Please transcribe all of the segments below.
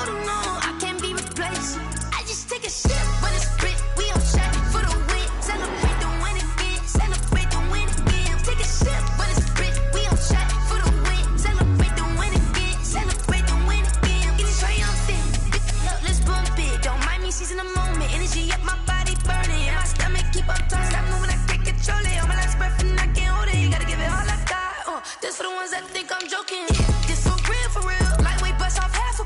holding on, I can't be replaced. I just take a sip, but it's split. We on check for the win. Celebrate the win again. Celebrate the win again. Take a sip, but it's split. We on check for the win. Celebrate the win again. Celebrate the win again. Getting triumphant. Let's bump it. Don't mind me seizing the moment. Energy up my body burning. And my stomach keep up turning. Stop moving, I can't control it. On my last breath and I can't hold it. You gotta give it all I got. This for the ones that think I'm joking. This for real, for real. Lightweight bust off half a.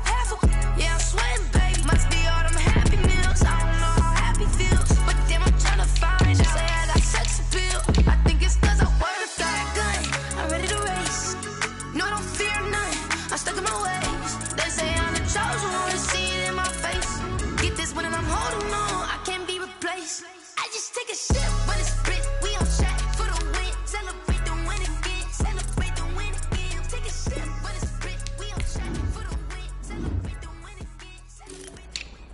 Yeah, I'm sweating, baby. Must be all them happy meals. I don't know how happy feels, but damn, I'm trying to find out. Say I got sex appeal. I think it's cause I wear a flag gun. I'm ready to race. No, I don't fear none. I'm stuck in my ways. They say I'm the chosen one, to see it in my face. Get this when I'm holding on, I can't be replaced. I just take a sip, but it's split. We on check for the win. Celebrate the win again. Celebrate the win again. Take a sip, but it's split. We on check for the win. Celebrate the win again. Celebrate the win.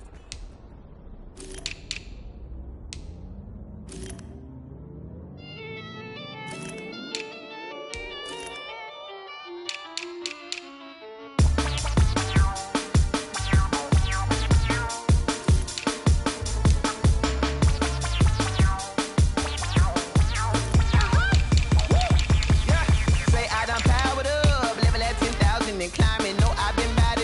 Say I done powered up, level at 10,000 and climbing. No, I've been bad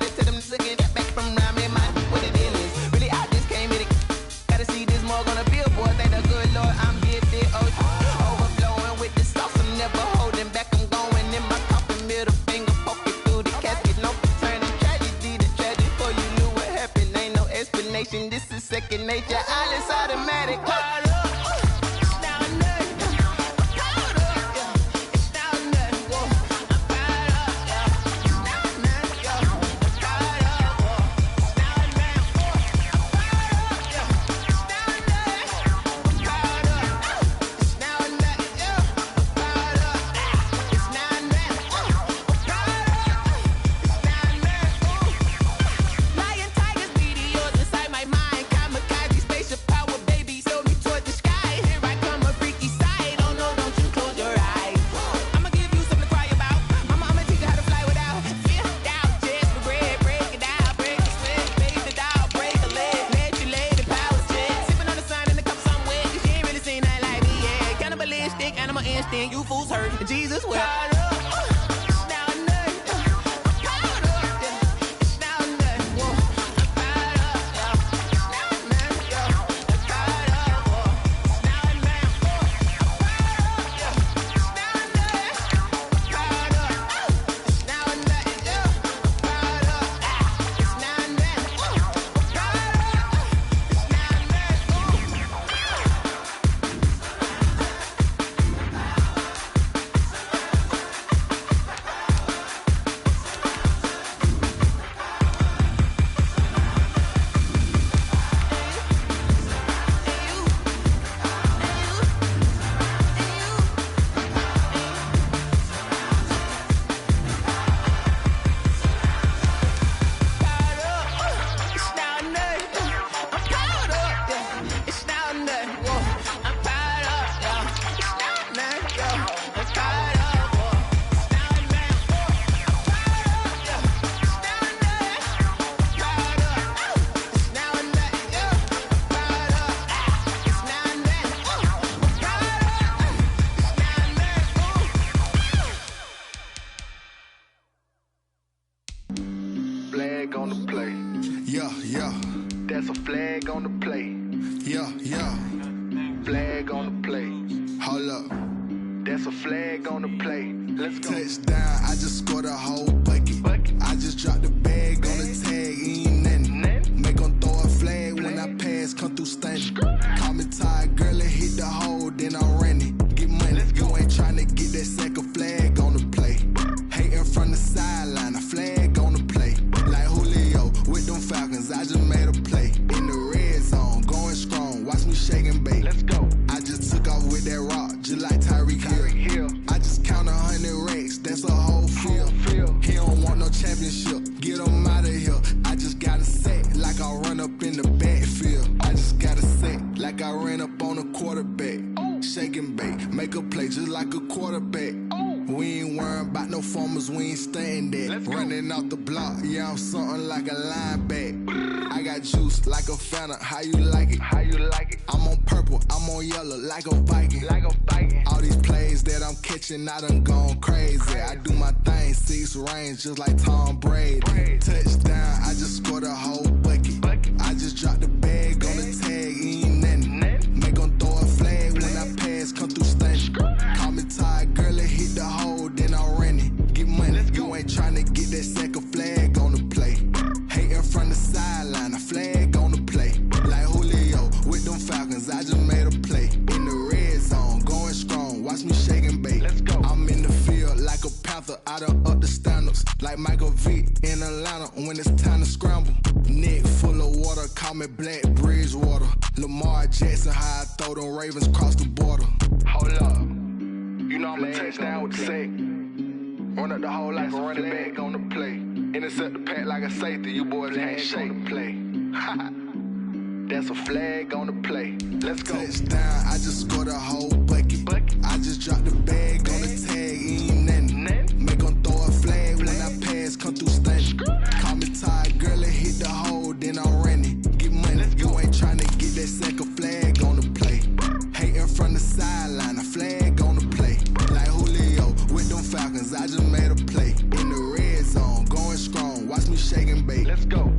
it to them looking back from around me. My what the deal is. Really, I just came here to gotta see this more on a billboard. Thank the good Lord, I'm gifted. Overflowing with the sauce. I'm never holding back. I'm going in my coffin, middle finger poking through the casket. No turning tragedy to tragic. Before you knew what happened, ain't no explanation. This is second nature. All is automatic. Lion, tigers, meteors inside my mind. Kamikaze, spaceship power, baby, sail me toward the sky. Here I come, a freaky side. Oh no, don't you close your eyes. I'ma give you something to cry about. I'ma teach you how to fly without fear. Doubt, just regret. Break it down, break the sweat, face the dial, break a leg. Let you lay the power check. Sipping on the sun in the cup somewhere. Cause you ain't really seen that like me, yeah. Cannibalistic, animal instinct, you fools hurt. Jesus will. Flag on the play. Yeah, yeah, That's a flag on the play. yeah, yeah. Flag on the play. Hold up. That's a flag on the play. Let's go. Touchdown, I just scored a whole bucket. I just dropped the bag on the tag, ain't nothing. Make 'em throw a flag when I pass, come through stunning. Call me tired, girl, and hit the hole, then I'm running. Get money, you ain't tryna get that second flag on the play. Hating from the sideline, a flag on the play. Like Julio with them Falcons, I just made a play. In the red zone, going strong, watch me shake and bake. Let's go. I just took off with that rock, just like Tyreek Hill. I just count 100 racks, that's a whole field. He don't want no championship, get him out of here. I just got a set, like I run up in the backfield. I just got a set, like I ran up on a quarterback. Shake and bake, make a play just like a quarterback. We ain't worried worrying about no farmers, we ain't staying there. Running off the block, yeah, I'm something like a linebacker. I got juice like a Fanta, how you like it? How you like it? I'm on purple, I'm on yellow, like a Viking. Like a Viking. All these plays that I'm catching, I done gone crazy. I do my thing, 6 range, just like Tom Brady. Touchdown, I just scored a whole bucket. I just dropped the bag on the tag, ain't nothing. Make 'em throw a flag when I pass, come through stunning. Call me tired, girl, it hit the hole, then I ran it. Get money, you ain't tryna get that second flag on the play. Hating from the sideline, a flag on the play. Like Julio with them Falcons, I just made a play. In the red zone, going strong, watch me shake and bake. I'm in the field like a panther, I done up the standards. Like Michael Vick in Atlanta when it's time to scramble. Neck full of water, call me Black Bridgewater. Lamar Jackson, how I throw them Ravens cross the border. Hold up, you know I'm a touchdown with the sack. Run up the hole like a running back on the play. Intercept the pack like a safety, you boys ain't shake the play. That's a flag on the play. Let's go. Touchdown, I just scored a whole bucket. I just dropped the bag on the tag, ain't nothing. Make 'em throw a flag when I pass, come through stunning. Call me tired, girl, it hit the hole, then I ran it. Get money, you ain't tryna get that second flag on the play. Hating from the sideline, a flag on the play. Like Julio with them Falcons, I just made a play. In the red zone, going strong, watch me shake and bake. Let's go.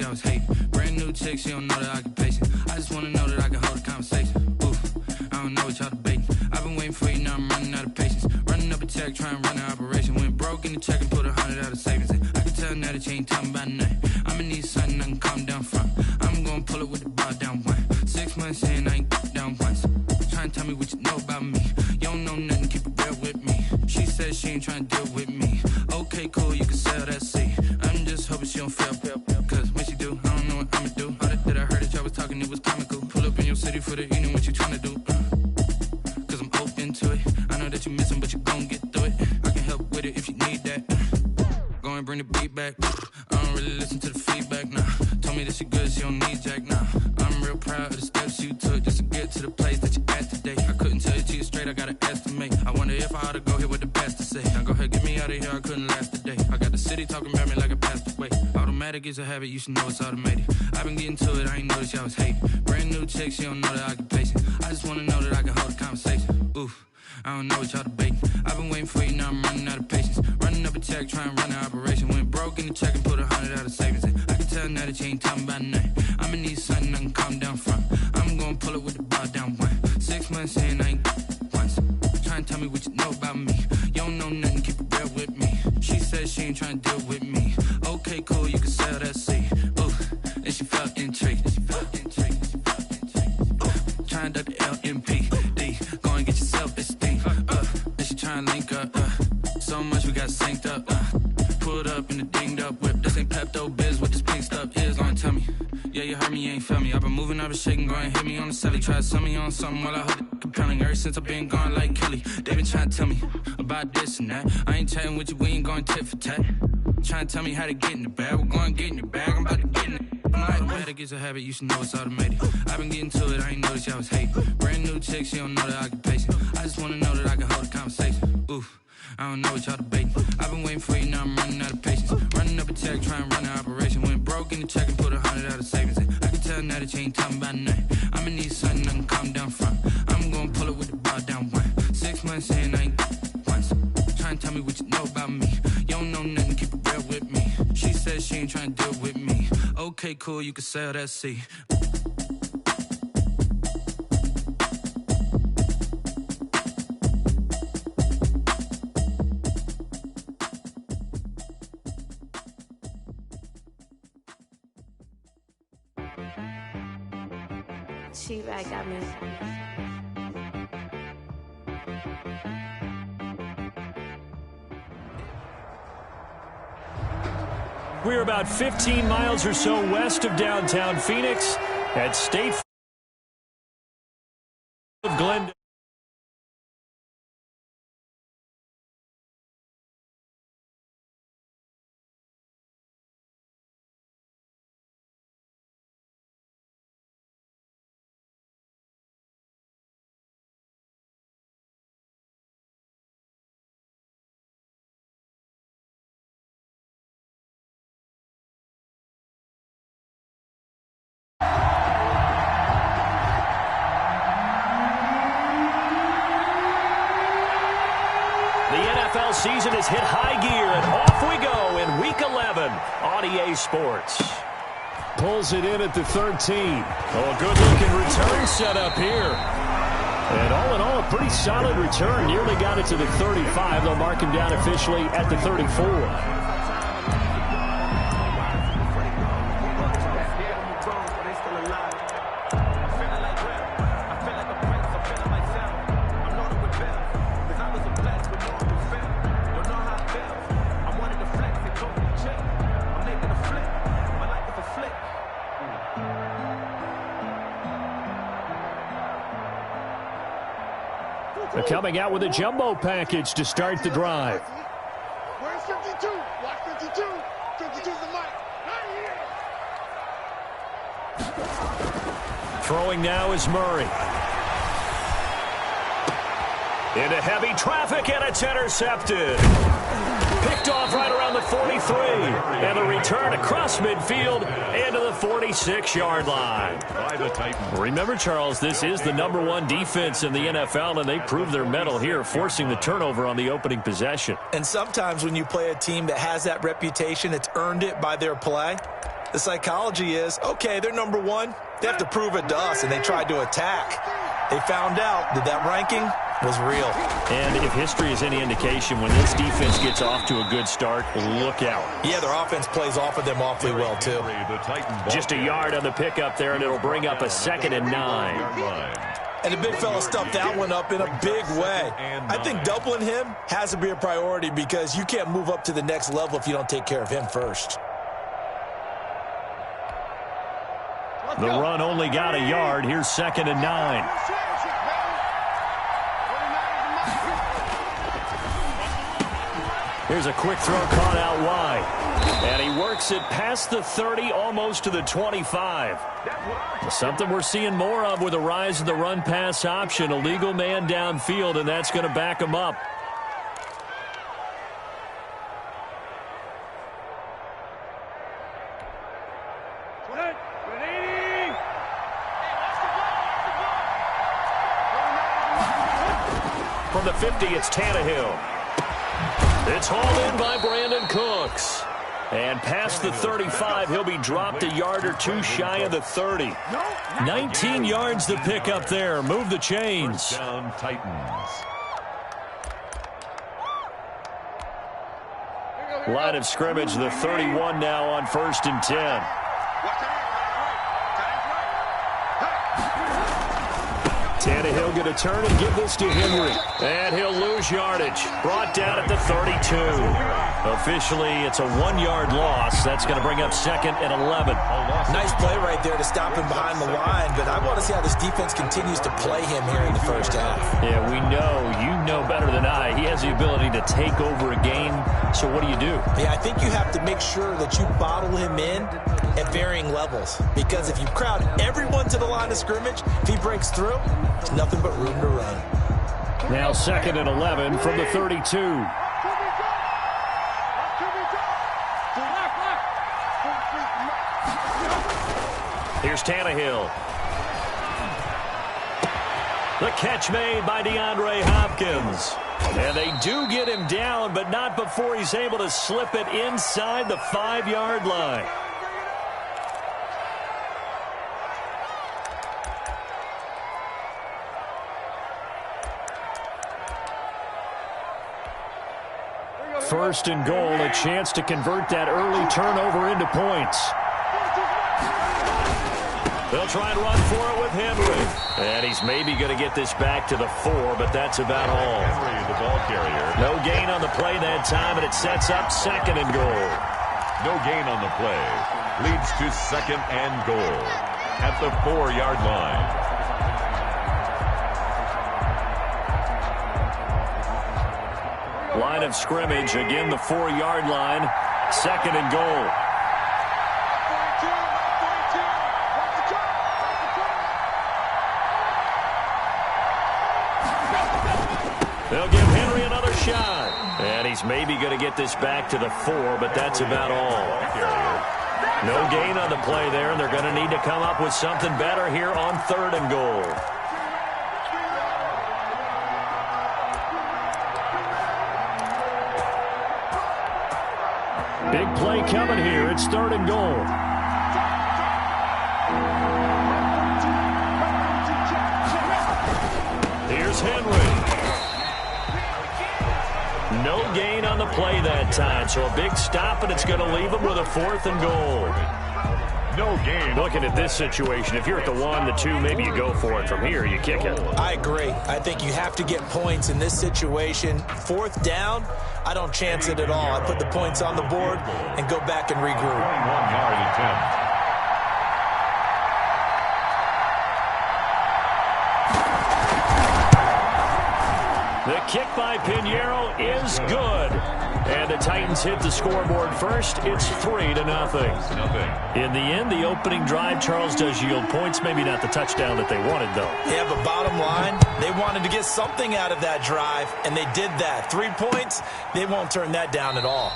I was hating. Brand new chick, she don't know the occupation. I just wanna know that I can hold a conversation. Oof, I don't know what y'all debating. I've been waiting for you, now I'm running out of patience. Running up a check, trying to run an operation. Went broke in the check and put 100 out of savings in. I can tell now that you ain't talking about nothing. I'ma need something I can calm down from. I'm gonna pull it with the bar down one. 6 months in, I ain't down once. Trying to tell me what you know about me. You don't know nothing, keep it real with me. She said she ain't trying to deal with me. Okay, cool, you can sell that seat. I'm just hoping she don't fail. Cause when she do, I don't know what I'ma do. All that I heard that y'all was talking, it was comical. Pull up in your city for the evening, what you tryna do? Cause I'm open to it. I know that you missing, but you gon' get through it. I can help with it if you need that. Go and bring the beat back. I don't really listen to the feedback, nah. Told me that she good, she don't need Jack, nah. I'm real proud of the steps you took just to get to the place that you at today. I couldn't tell you to you straight, I gotta estimate. I wonder if I ought to go here with the best to say. Now go ahead, get me out of here, I couldn't last today. I got the city talking about me like I passed away. Automatic is a habit, you should know it's automated. I've been getting to it, I ain't noticed y'all was hating. Brand new chick, she don't know the occupation. I just wanna know that I can hold a conversation. Oof, I don't know what y'all debating. I've been waiting for you, now I'm running out of patience. Running up a check, trying to run an operation. Went broke in the check and put 100 out of savings in. I can tell now that you ain't talking about nothing. I'ma need something I can calm down from. I'm gonna pull it with the bar down one. 6 months in, I ain't once. Trying to tell me what you know about me. You don't know nothing, keep it real with me. She said she ain't trying to deal with me. Okay, cool, you can sell that seat. Ooh, and she felt intrigued. Trying to duck the LMPD. Go and get your self-esteem. And she trying to link up. So much we got synced up. Pulled up in the dinged up whip. This ain't Pepto-Biz, what this pink stuff is. Gonna tell me. Yeah, you heard me, you ain't felt me. I've been moving, I've been shaking, go and hit me on the celly. Try to sell me on something while I hold it compelling. Ever since I've been gone like Kelly. They been trying to tell me about this and that. I ain't chatting with you, we ain't going tit for tat. Trying to tell me how to get in the bag. We're going to get in the bag, I'm about to get in it. Automatic is a habit, you should know it's automated. I've been getting to it, I ain't noticed y'all was hating. Brand new chick, she don't know the occupation. I just wanna know that I can hold a conversation. Oof, I don't know what y'all debating. I've been waiting for you, now I'm running out of patience. Running up a check, trying to run an operation. Went broke in the check and put 100 out of savings in. I can tell now that you ain't talking about nothing. I'ma need something I can calm down from. I'm gonna pull it with the bar down one. 6 months in, I ain't once. Trying to tell me what you know about me. You don't know nothing, keep it real with me. She said she ain't trying to deal with me. Okay, cool, you can sell that seat. She right got me. We're about 15 miles or so west of downtown Phoenix at State of Glendale. Season has hit high gear, and off we go in Week 11 on EA Sports. Pulls it in at the 13. Oh, a good-looking return set up here. And all in all, a pretty solid return. Nearly got it to the 35. They'll mark him down officially at the 34. They're coming out with a jumbo package to start the drive. Where's 52? Watch 52. 52's the mic. Throwing now is Murray. Into heavy traffic, and it's intercepted. Picked off right around the 43. And the return across midfield into the 46-yard line. By the Titans. Remember, Charles, this is the #1 defense in the NFL, and they proved their mettle here, forcing the turnover on the opening possession. And sometimes when you play a team that has that reputation, it's earned it by their play. The psychology is, okay, they're #1. They have to prove it to us, and they tried to attack. They found out that that ranking was real. And if history is any indication, when this defense gets off to a good start, look out. Yeah, their offense plays off of them awfully well, too. Just a yard on the pickup there, and it'll bring up a 2nd and 9. And the big fella stuffed that one up in a big way. I think doubling him has to be a priority because you can't move up to the next level if you don't take care of him first. The run only got a yard. Here's 2nd and 9. Here's a quick throw caught out wide. And he works it past the 30, almost to the 25. Something we're seeing more of with the rise of the run-pass option. A legal man downfield, and that's going to back him up. From the 50, it's Tannehill. It's hauled in by Brandon Cooks. And past the 35, he'll be dropped a yard or two shy of the 30. 19 yards to pick up there. Move the chains. Down Titans. Line of scrimmage, the 31 now on 1st and 10. Tannehill going to turn and give this to Henry. And he'll lose yardage. Brought down at the 32. Officially, it's a 1-yard loss. That's going to bring up 2nd and 11. Nice play right there to stop him behind the line, but I want to see how this defense continues to play him here in the first half. Yeah, we know. You know better than I. He has the ability to take over a game. So what do you do? Yeah, I think you have to make sure that you bottle him in at varying levels. Because if you crowd everyone to the line of scrimmage, if he breaks through, there's nothing but room to run. Now 2nd and 11 from the 32. Here's Tannehill. The catch made by DeAndre Hopkins. And they do get him down, but not before he's able to slip it inside the 5-yard line. First and goal, a chance to convert that early turnover into points. They'll try and run for it with Henry. And he's maybe going to get this back to the 4, but that's about all. Henry, the ball carrier. No gain on the play that time, and it sets up 2nd and goal. No gain on the play. Leads to 2nd and goal at the 4-yard line. Line of scrimmage, again the 4-yard line. 2nd and goal. They'll give Henry another shot. And he's maybe going to get this back to the 4, but that's about all. No gain on the play there, and they're going to need to come up with something better here on 3rd and goal. Big play coming here. It's 3rd and goal. Here's Henry. No gain on the play that time, so a big stop, and it's going to leave them with a 4th and goal. No gain. Looking at this situation, if you're at the 1, the 2, maybe you go for it. From here, you kick it. I agree. I think you have to get points in this situation. 4th down, I don't chance it at all. I put the points on the board and go back and regroup. 21-yard attempt. The kick by Pinheiro is good. And the Titans hit the scoreboard first. It's 3-0. In the end, the opening drive, Charles, does yield points. Maybe not the touchdown that they wanted, though. Yeah, but bottom line, they wanted to get something out of that drive, and they did that. 3 points, they won't turn that down at all.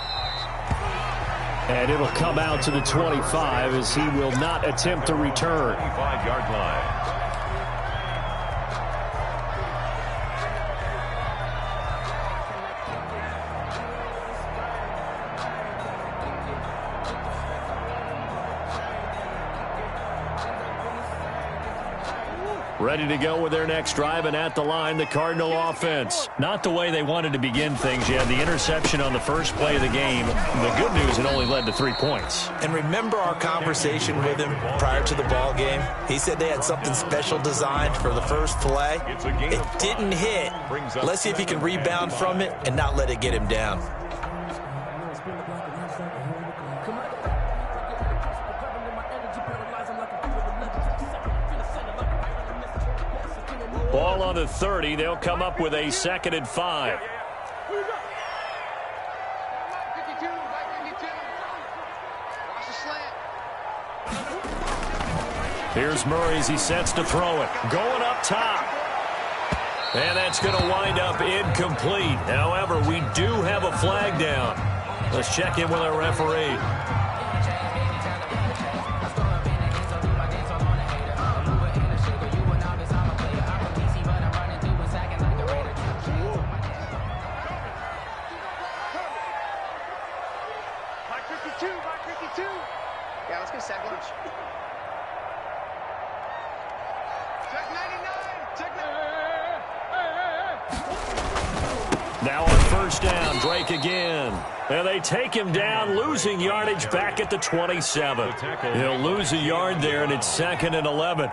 And it'll come out to the 25 as he will not attempt to return. 25-yard line. Ready to go with their next drive, and at the line, the Cardinal offense. Not the way they wanted to begin things. You had the interception on the first play of the game. The good news, it only led to 3 points. And remember our conversation with him prior to the ball game? He said they had something special designed for the first play. It didn't hit. Let's see if he can rebound from it and not let it get him down. Ball on the 30. They'll come up with a 2nd and 5. Here's Murray as he sets to throw it. Going up top. And that's going to wind up incomplete. However, we do have a flag down. Let's check in with our referee. Yeah, let's go sack lunch. Check 99. Check 99. Now on 1st down, Drake again. And they take him down, losing yardage back at the 27. He'll lose a yard there, and it's 2nd and 11.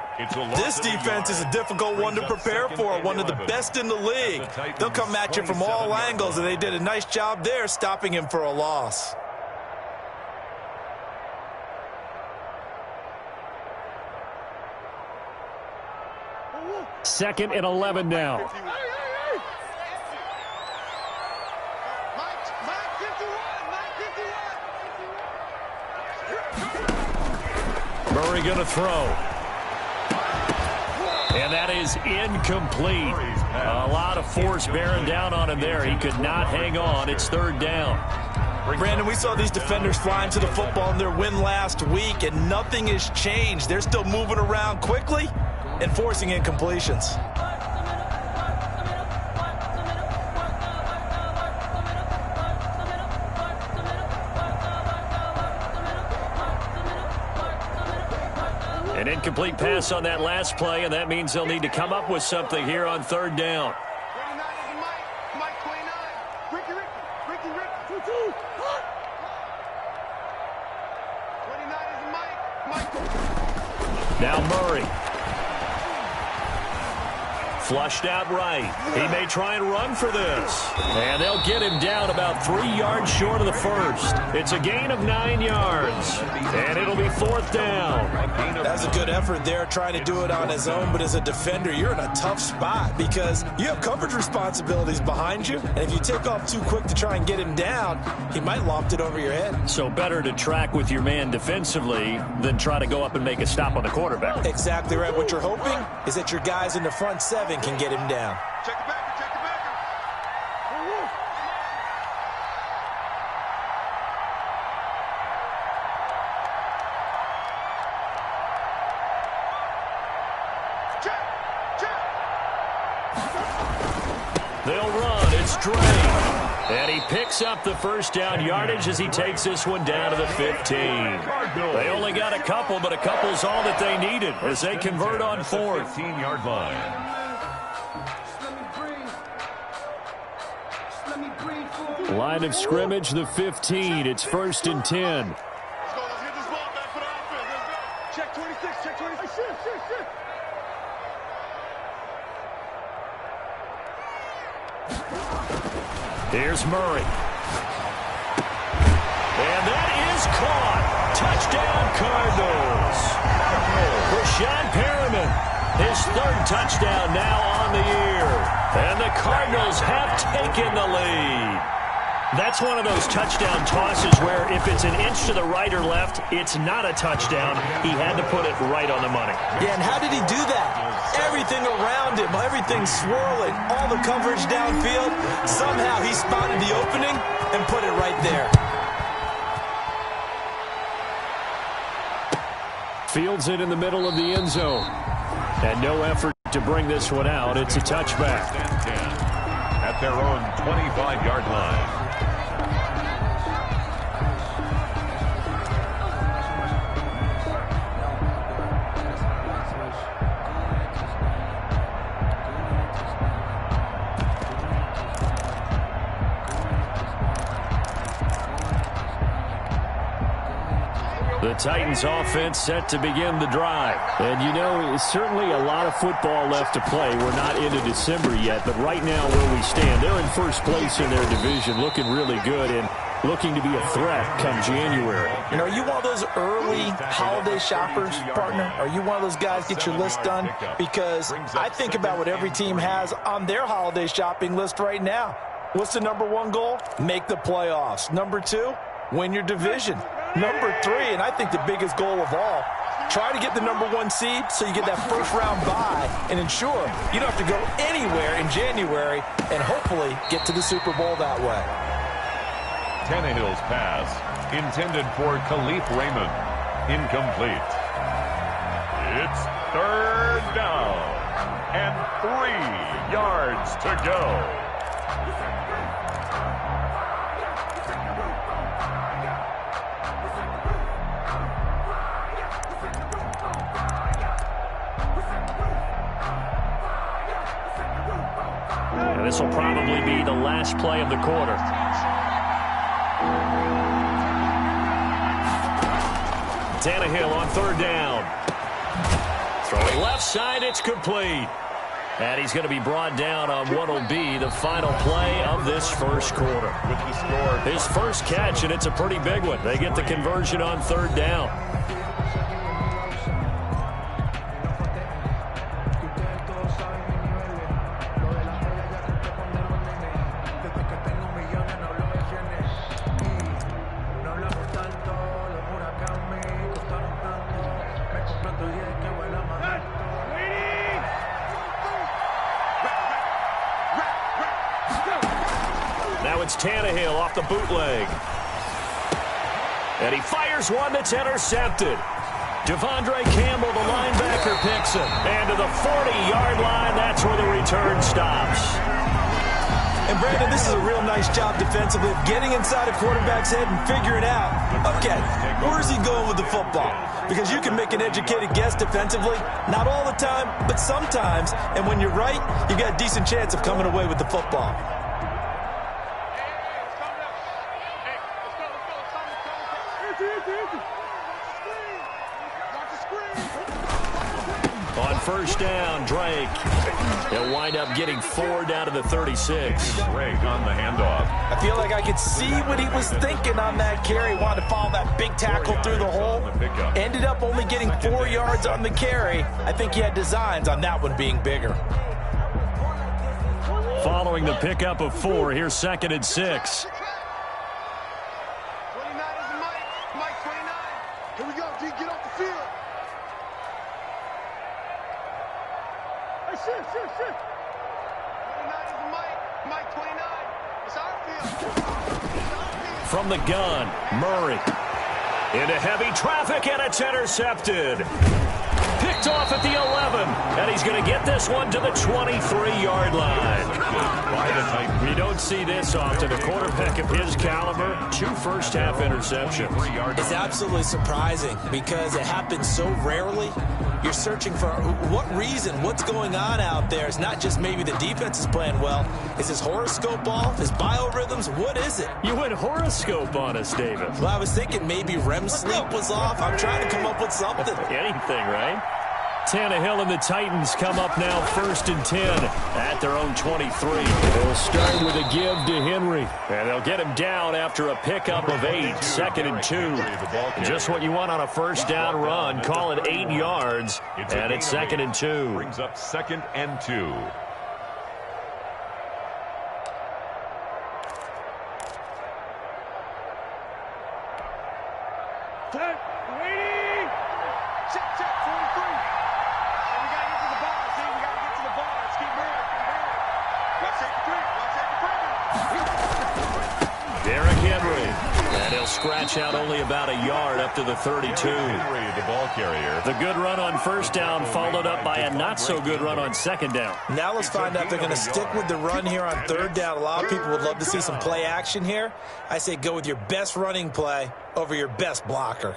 This defense is a difficult one to prepare for, one of the best in the league. They'll come at you from all angles, and they did a nice job there stopping him for a loss. 2nd and 11 now. Murray going to throw. And that is incomplete. A lot of force bearing down on him there. He could not hang on. It's 3rd down. Brandon, we saw these defenders flying to the football in their win last week, and nothing has changed. They're still moving around quickly and forcing incompletions. An incomplete pass on that last play, and that means they'll need to come up with something here on 3rd down. 29 is Mike. Mike 29. Ricky. 29 is Mike. Now Murray. flushed out right. He may try and run for this. And they'll get him down about 3 yards short of the first. It's a gain of 9 yards. And it'll be 4th down. That's a good effort there, trying to do it on his own. But as a defender, you're in a tough spot because you have coverage responsibilities behind you. And if you take off too quick to try and get him down, he might loft it over your head. So better to track with your man defensively than try to go up and make a stop on the quarterback. Exactly right. What you're hoping is that your guys in the front 7 can get him down. Check the backer, check the backer. They'll run. It's Drake. And he picks up the first down yardage as he takes this one down to the 15. They only got a couple, but a couple's all that they needed as they convert on 4th. 15-yard line. Line of scrimmage, the 15. It's 1st and 10. Let's go. Let's get this ball back for the offense. Let's go. Check 26. Check 26. Shit. Here's Murray. And that is caught. Touchdown, Cardinals. Rashawn Perriman, his 3rd touchdown now on the year. And the Cardinals have taken the lead. That's one of those touchdown tosses where if it's an inch to the right or left, it's not a touchdown. He had to put it right on the money. Yeah, and how did he do that? Everything around him, everything swirling, all the coverage downfield. Somehow he spotted the opening and put it right there. Fields it in the middle of the end zone. And no effort to bring this one out. It's a touchback. At their own 25-yard line. The Titans offense set to begin the drive. And you know, certainly a lot of football left to play. We're not into December yet, but right now where we stand, they're in first place in their division, looking really good and looking to be a threat come January. You know, are you one of those early holiday shoppers, partner? Are you one of those guys get your list done? Because I think about what every team has on their holiday shopping list right now. What's the number 1 goal? Make the playoffs. Number 2, win your division. Number 3, and I think the biggest goal of all, try to get the number 1 seed so you get that first-round bye and ensure you don't have to go anywhere in January and hopefully get to the Super Bowl that way. Tannehill's pass, intended for Khalif Raymond, incomplete. It's 3rd down and 3 yards to go. And this will probably be the last play of the quarter. Tannehill on 3rd down. Throwing left side, it's complete. And he's going to be brought down on what will be the final play of this first quarter. With the score, His first catch, and it's a pretty big one. They get the conversion on 3rd down. Now it's Tannehill off the bootleg. And he fires one that's intercepted. Devondre Campbell, the linebacker, picks it. And to the 40-yard line, that's where the return stops. And, Brandon, this is a real nice job defensively of getting inside a quarterback's head and figuring out, okay, where's he going with the football? Because you can make an educated guess defensively, not all the time, but sometimes. And when you're right, you got a decent chance of coming away with the football. On first down, Drake. He'll wind up getting 4 down to the 36. Drake on the handoff. I feel like I could see what he was thinking on that carry. Wanted to follow that big tackle through the hole. Ended up only getting 4 yards on the carry. I think he had designs on that one being bigger. Following the pickup of 4, here's 2nd and 6. 29 is the Mike. Mike 29. Here we go, D. Get off the field. Hey, shit. 29 is the Mike. Mike 29. It's our field. From the gun, Murray. Into heavy traffic, and it's intercepted. Picked off at the 11, and he's going to get this one to the 23-yard line. You don't see this often. A quarterback of his caliber, 2 first-half interceptions. It's absolutely surprising because it happens so rarely. You're searching for what reason, what's going on out there. It's not just maybe the defense is playing well. Is his horoscope off? His biorhythms? What is it? You went horoscope on us, David. Well, I was thinking maybe REM sleep was off. I'm trying to come up with something. Anything, right? Tannehill and the Titans come up now 1st and 10 at their own 23. They'll start with a give to Henry, and they'll get him down after a pickup of 8, 2nd and 2. Just what you want on a first down run. Call it 8 yards, and it's 2nd and 2. Brings up 2nd and 2. Waiting. Check, 43. We got to get to the ball, see? We got to get to the ball. Let's keep moving. Watch take the 3. Derrick Henry. And he'll scratch out only about a yard up to the 32. Henry, the ball carrier. The good run on first down followed up by a not-so-good run on second down. Now let's find out if they're going to stick with the run here on 3rd down. A lot of people would love to see some play action here. I say go with your best running play over your best blocker.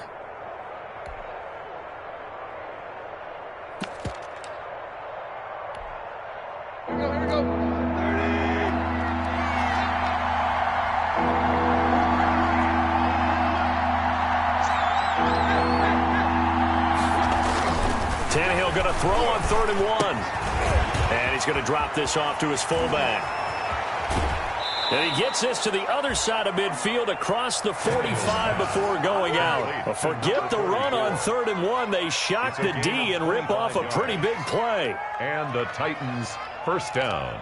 Here we go. Tannehill going to throw on 3rd and 1. And he's going to drop this off to his fullback. And he gets this to the other side of midfield across the 45 before going out. But forget the run on 3rd and 1. They shock the D and rip off a pretty big play. And the Titans first down.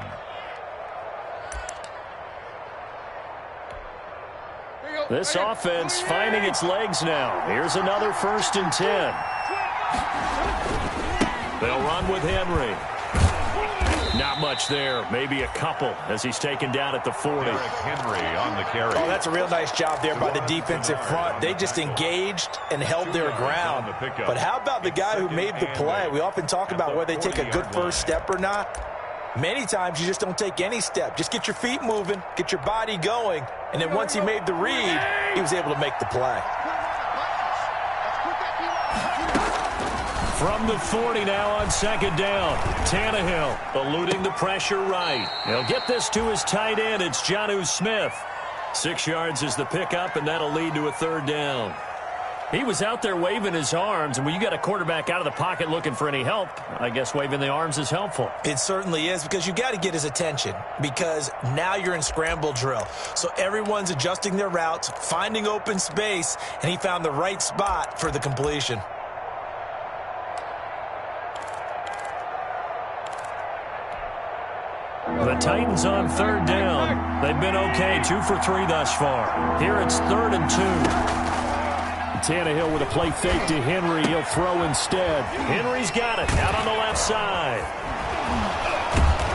This offense finding its legs now. Here's another 1st and 10. They'll run with Henry. Not much there. Maybe a couple as he's taken down at the 40. Derrick Henry on the carry. Oh, that's a real nice job there by the defensive front. They just engaged and held their ground. But how about the guy who made the play? We often talk about whether they take a good first step or not. Many times you just don't take any step. Just get your feet moving, get your body going, and then once he made the read, he was able to make the play. From the 40 now on 2nd down. Tannehill eluding the pressure right. He'll get this to his tight end. It's Jonnu Smith. 6 yards is the pickup, and that'll lead to a 3rd down. He was out there waving his arms, and when you got a quarterback out of the pocket looking for any help, I guess waving the arms is helpful. It certainly is, because you got to get his attention, because now you're in scramble drill. So everyone's adjusting their routes, finding open space, and he found the right spot for the completion. The Titans on 3rd down. They've been okay, 2 for 3 thus far. Here it's 3rd and 2. Tannehill with a play fake to Henry. He'll throw instead. Henry's got it out on the left side.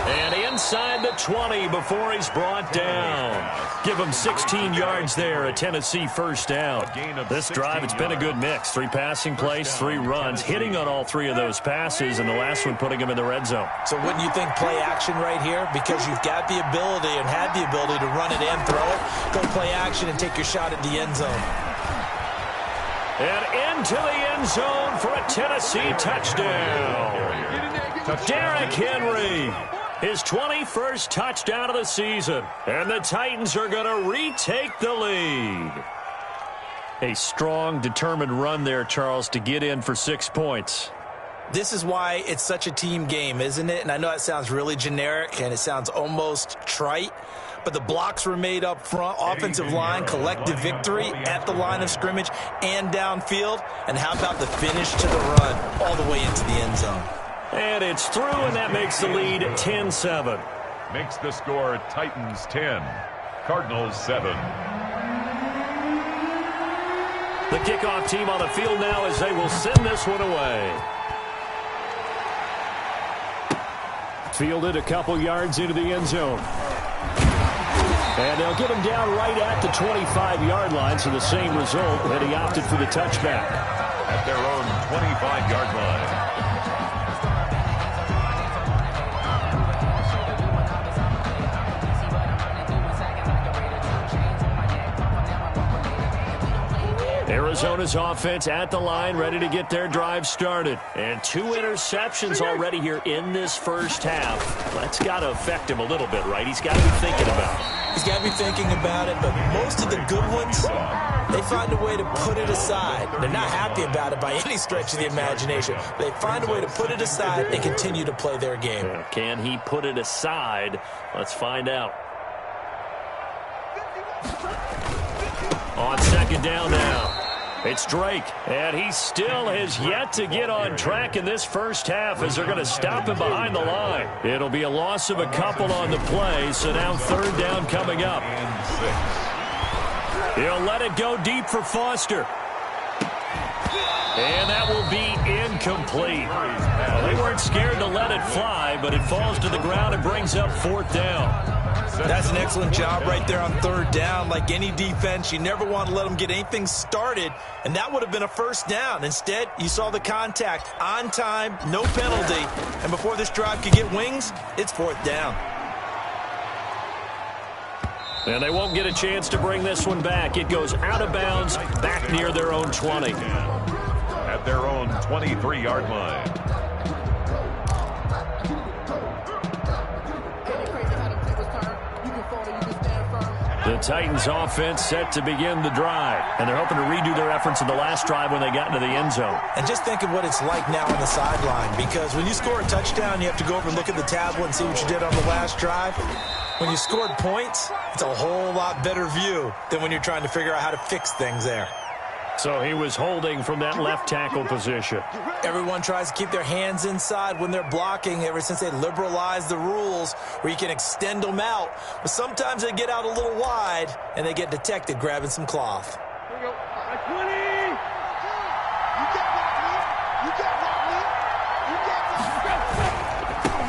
And inside the 20 before he's brought down. Give him 16 yards there, a Tennessee first down. This drive, it's been a good mix. 3 passing plays, 3 runs, hitting on all 3 of those passes, and the last one putting him in the red zone. So wouldn't you think play action right here? Because you've got the ability and had the ability to run it and throw it. Go play action and take your shot at the end zone. And into the end zone for a Tennessee touchdown. Derrick Henry, his 21st touchdown of the season. And the Titans are going to retake the lead. A strong, determined run there, Charles, to get in for 6 points. This is why it's such a team game, isn't it? And I know it sounds really generic and it sounds almost trite, but the blocks were made up front, offensive line, collective victory at the line of scrimmage and downfield. And how about the finish to the run all the way into the end zone? And it's through, and that makes the lead 10-7. Makes the score Titans 10, Cardinals 7. The kickoff team on the field now as they will send this one away. Fielded a couple yards into the end zone. And they'll get him down right at the 25-yard line, so the same result, and he opted for the touchback. At their own 25-yard line. Arizona's offense at the line, ready to get their drive started. And 2 interceptions already here in this first half. That's got to affect him a little bit, right? He's got to be thinking about it. He's got to be thinking about it, but most of the good ones, they find a way to put it aside. They're not happy about it by any stretch of the imagination. They find a way to put it aside and continue to play their game. Can he put it aside? Let's find out. On second down now, it's Drake, and he still has yet to get on track in this first half as they're going to stop him behind the line. It'll be a loss of a couple on the play, so now third down coming up. He'll let it go deep for Foster. And that will be incomplete. Well, they weren't scared to let it fly, but it falls to the ground and brings up fourth down. That's an excellent job right there on third down. Like any defense, you never want to let them get anything started, and that would have been a first down. Instead, you saw the contact on time, no penalty, and before this drive could get wings, it's fourth down. And they won't get a chance to bring this one back. It goes out of bounds, back near their own 20. At their own 23-yard line. The Titans offense set to begin the drive, and they're hoping to redo their efforts in the last drive when they got into the end zone. And just think of what it's like now on the sideline, because when you score a touchdown, you have to go over and look at the tablet and see what you did on the last drive. When you scored points, it's a whole lot better view than when you're trying to figure out how to fix things there. So he was holding from that left tackle position. Everyone tries to keep their hands inside when they're blocking ever since they liberalized the rules where you can extend them out. But sometimes they get out a little wide and they get detected grabbing some cloth. Here we go. 20.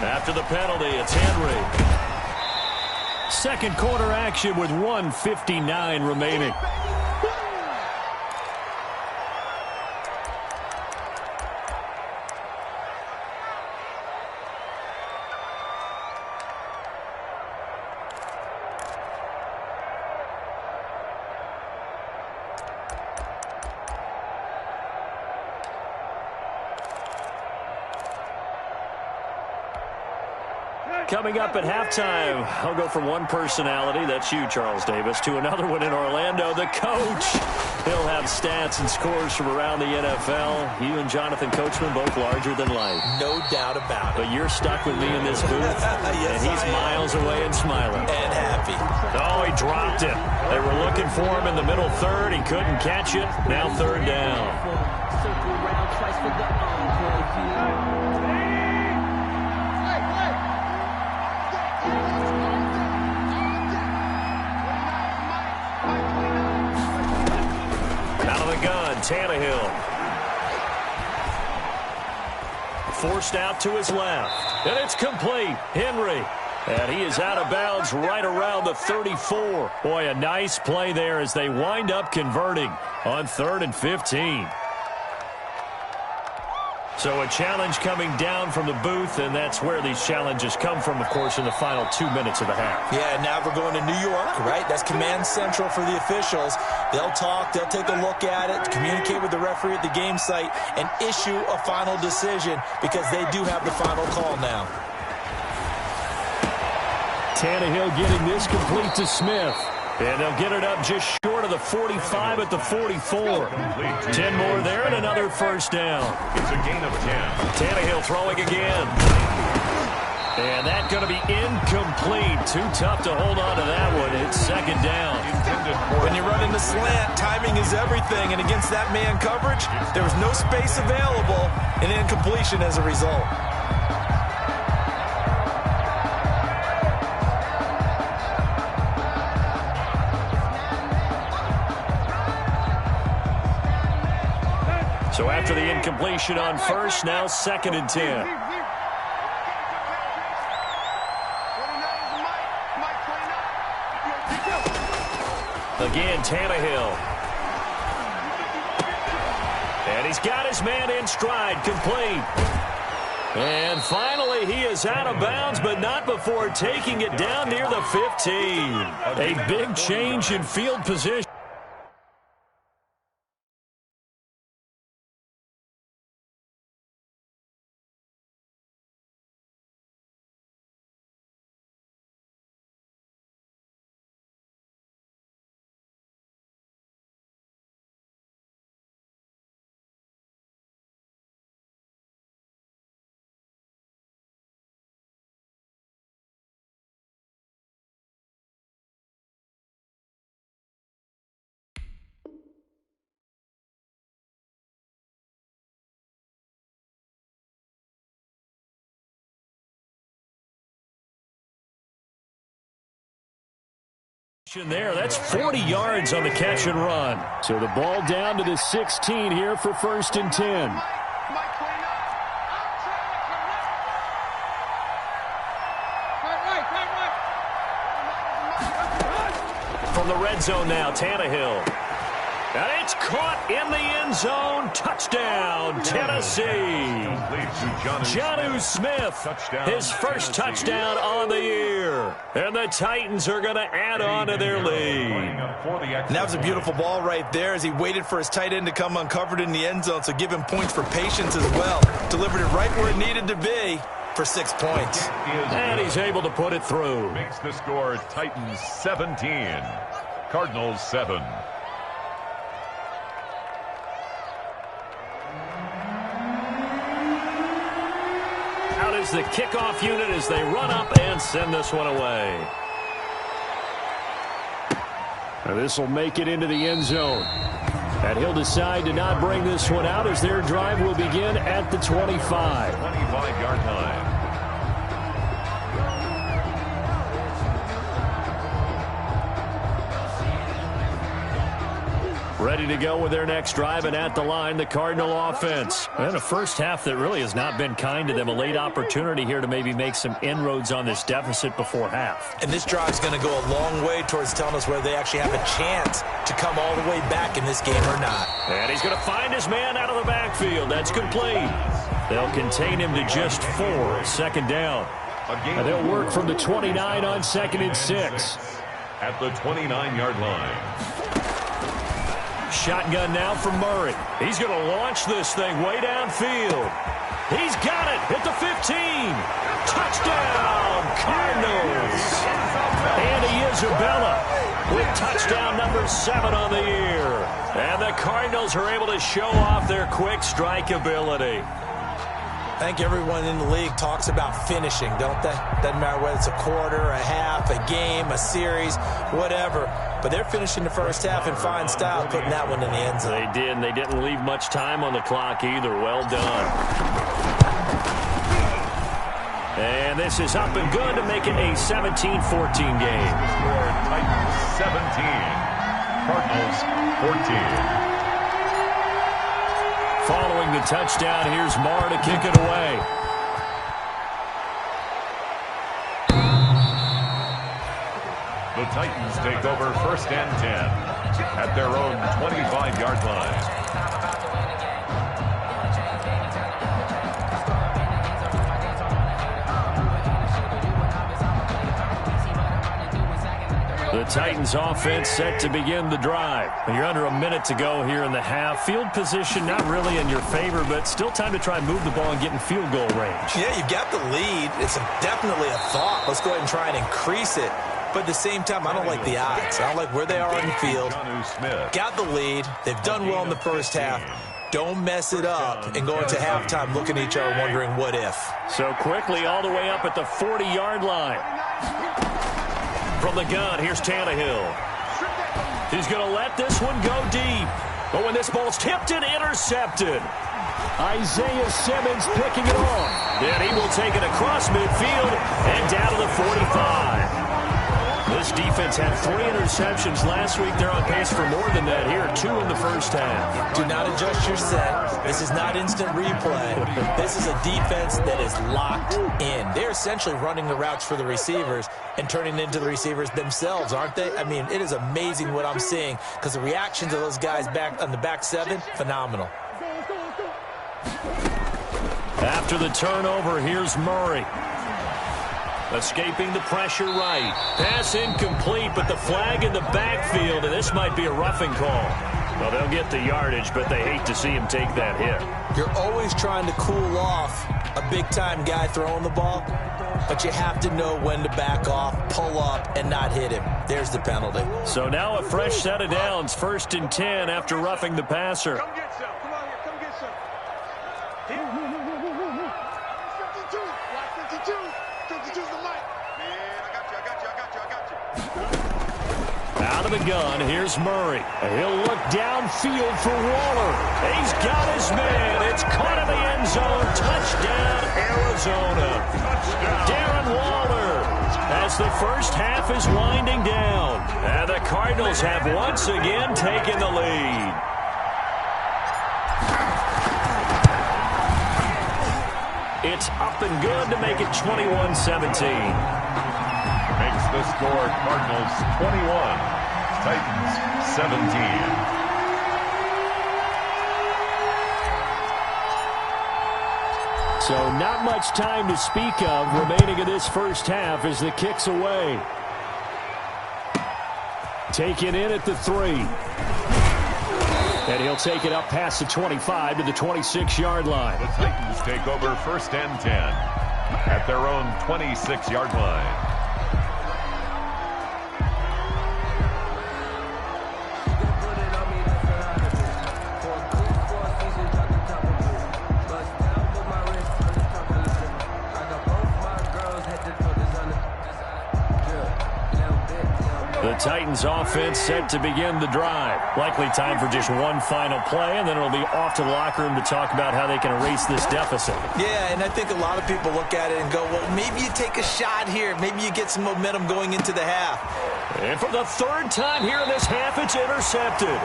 After the penalty, it's Henry. Second quarter action with 1:59 remaining. Coming up at halftime, I'll go from one personality, that's you, Charles Davis, to another one in Orlando, the coach. He'll have stats and scores from around the NFL. You and Jonathan Coachman both larger than life. No doubt about it. But you're stuck with me in this booth, yes, and he's miles away and smiling. And happy. Oh, he dropped it. They were looking for him in the middle third. He couldn't catch it. Now third down. Circle round twice for the encore. Out of the gun, Tannehill. Forced out to his left. And it's complete. Henry. And he is out of bounds right around the 34. Boy, a nice play there as they wind up converting on 3rd and 15. So a challenge coming down from the booth, and that's where these challenges come from, of course, in the final 2 minutes of the half. Yeah, now we're going to New York, right? That's command central for the officials. They'll talk, they'll take a look at it, communicate with the referee at the game site, and issue a final decision because they do have the final call now. Tannehill getting this complete to Smith. And they'll get it up just short of the 45 at the 44. 10 more there and another first down. It's a gain of 10. Tannehill throwing again. And that's going to be incomplete. Too tough to hold on to that one. It's second down. When you run in the slant, timing is everything. And against that man coverage, there was no space available, and incompletion as a result. So after the incompletion on first, now second and 10. Again, Tannehill. And he's got his man in stride, complete. And finally, he is out of bounds, but not before taking it down near the 15. A big change in field position. There, that's 40 yards on the catch and run. So the ball down to the 16 here for first and 10. From the red zone now, Tannehill. And it's caught in the end zone. Touchdown, Tennessee. Jonnu Smith, his first touchdown on the year. And the Titans are going to add on to their lead. And that was a beautiful ball right there as he waited for his tight end to come uncovered in the end zone, so give him points for patience as well. Delivered it right where it needed to be for 6 points. And he's able to put it through. Makes the score Titans 17, Cardinals 7. Out is the kickoff unit as they run up and send this one away. Now this will make it into the end zone. And he'll decide to not bring this one out as their drive will begin at the 25. 25-yard line. Ready to go with their next drive, and at the line, the Cardinal offense. And a first half that really has not been kind to them. A late opportunity here to maybe make some inroads on this deficit before half. And this drive's going to go a long way towards telling us whether they actually have a chance to come all the way back in this game or not. And he's going to find his man out of the backfield. That's complete. They'll contain him to just 4. Second down. And they'll work from the 29 on second and 6. At the 29-yard line. Shotgun now from Murray. He's going to launch this thing way downfield. He's got it at the 15. Touchdown, Cardinals. Andy Isabella with touchdown number 7 on the year. And the Cardinals are able to show off their quick strike ability. I think everyone in the league talks about finishing, don't they? Doesn't matter whether it's a quarter, a half, a game, a series, whatever. But they're finishing the first half in fine style, putting that one in the end zone. They did, and they didn't leave much time on the clock either. Well done. And this is up and good to make it a 17-14 game. Score Titans 17, Cardinals 14. Following the touchdown, here's Marr to kick it away. The Titans take over first and 10 at their own 25-yard line. The Titans offense set to begin the drive. You're under a minute to go here in the half. Field position not really in your favor, but still time to try and move the ball and get in field goal range. Yeah, you've got the lead. It's definitely a thought. Let's go ahead and try and increase it. But at the same time, I don't like the odds. I don't like where they are on the field. Got the lead. They've done well in the first half. Don't mess it up and go into halftime looking at each other wondering what if. So quickly all the way up at the 40-yard line. From the gun, here's Tannehill. He's going to let this one go deep. But when this ball's tipped and intercepted, Isaiah Simmons picking it off. Then he will take it across midfield and down to the 45. This defense had 3 interceptions last week. They're on pace for more than that here. 2 in the first half. Do not adjust your set. This is not instant replay. This is a defense that is locked in. They're essentially running the routes for the receivers and turning into the receivers themselves, aren't they? I mean, it is amazing what I'm seeing because the reactions of those guys back on the back 7, phenomenal. After the turnover, here's Murray. Escaping the pressure right. Pass incomplete, but the flag in the backfield, and this might be a roughing call. Well, they'll get the yardage, but they hate to see him take that hit. You're always trying to cool off a big-time guy throwing the ball, but you have to know when to back off, pull up, and not hit him. There's the penalty. So now a fresh set of downs, 1st and 10 after roughing the passer. Come get some. Come on here. Come get some. 52. 52's the mic. Man, I got you. Out of the gun, here's Murray. He'll look downfield for Waller. He's got his man. It's caught in the end zone. Touchdown, Arizona. Darren Waller, as the first half is winding down. And the Cardinals have once again taken the lead. It's up and good to make it 21-17. Makes the score Cardinals 21, Titans 17. So not much time to speak of remaining in this first half as the kick's away. Taken in at the 3. And he'll take it up past the 25 to the 26-yard line. The Titans take over 1st and 10 at their own 26-yard line. The Titans offense set to begin the drive. Likely time for just one final play, and then it'll be off to the locker room to talk about how they can erase this deficit. Yeah, and I think a lot of people look at it and go, well, maybe you take a shot here. Maybe you get some momentum going into the half. And for the 3rd time here in this half, it's intercepted.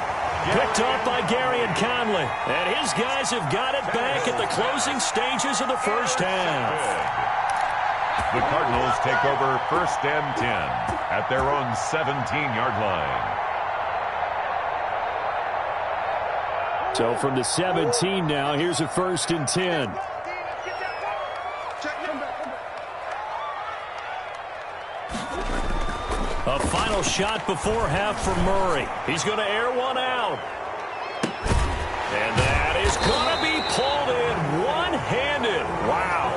Picked off by Gary and Conley. And his guys have got it back at the closing stages of the first half. The Cardinals take over 1st and 10 at their own 17-yard line. So from the 17 now, here's a 1st and 10. A final shot before half for Murray. He's going to air one out. And that is going to be pulled in one-handed. Wow.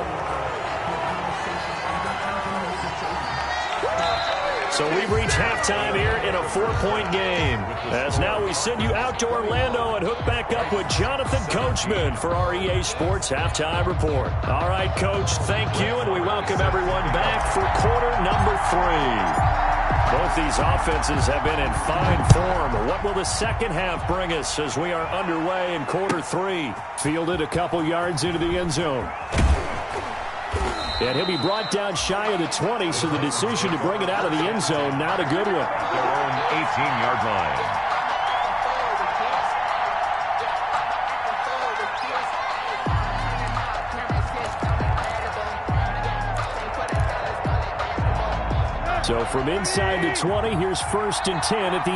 So we've reached halftime here in a 4-point game. As now we send you out to Orlando and hook back up with Jonathan Coachman for our EA Sports Halftime Report. All right, Coach, thank you, and we welcome everyone back for quarter number 3. Both these offenses have been in fine form. What will the second half bring us as we are underway in quarter 3? Fielded a couple yards into the end zone. And he'll be brought down shy of the 20, so the decision to bring it out of the end zone, not a good one. Their own 18-yard line. So from inside the 20, here's 1st and 10 at the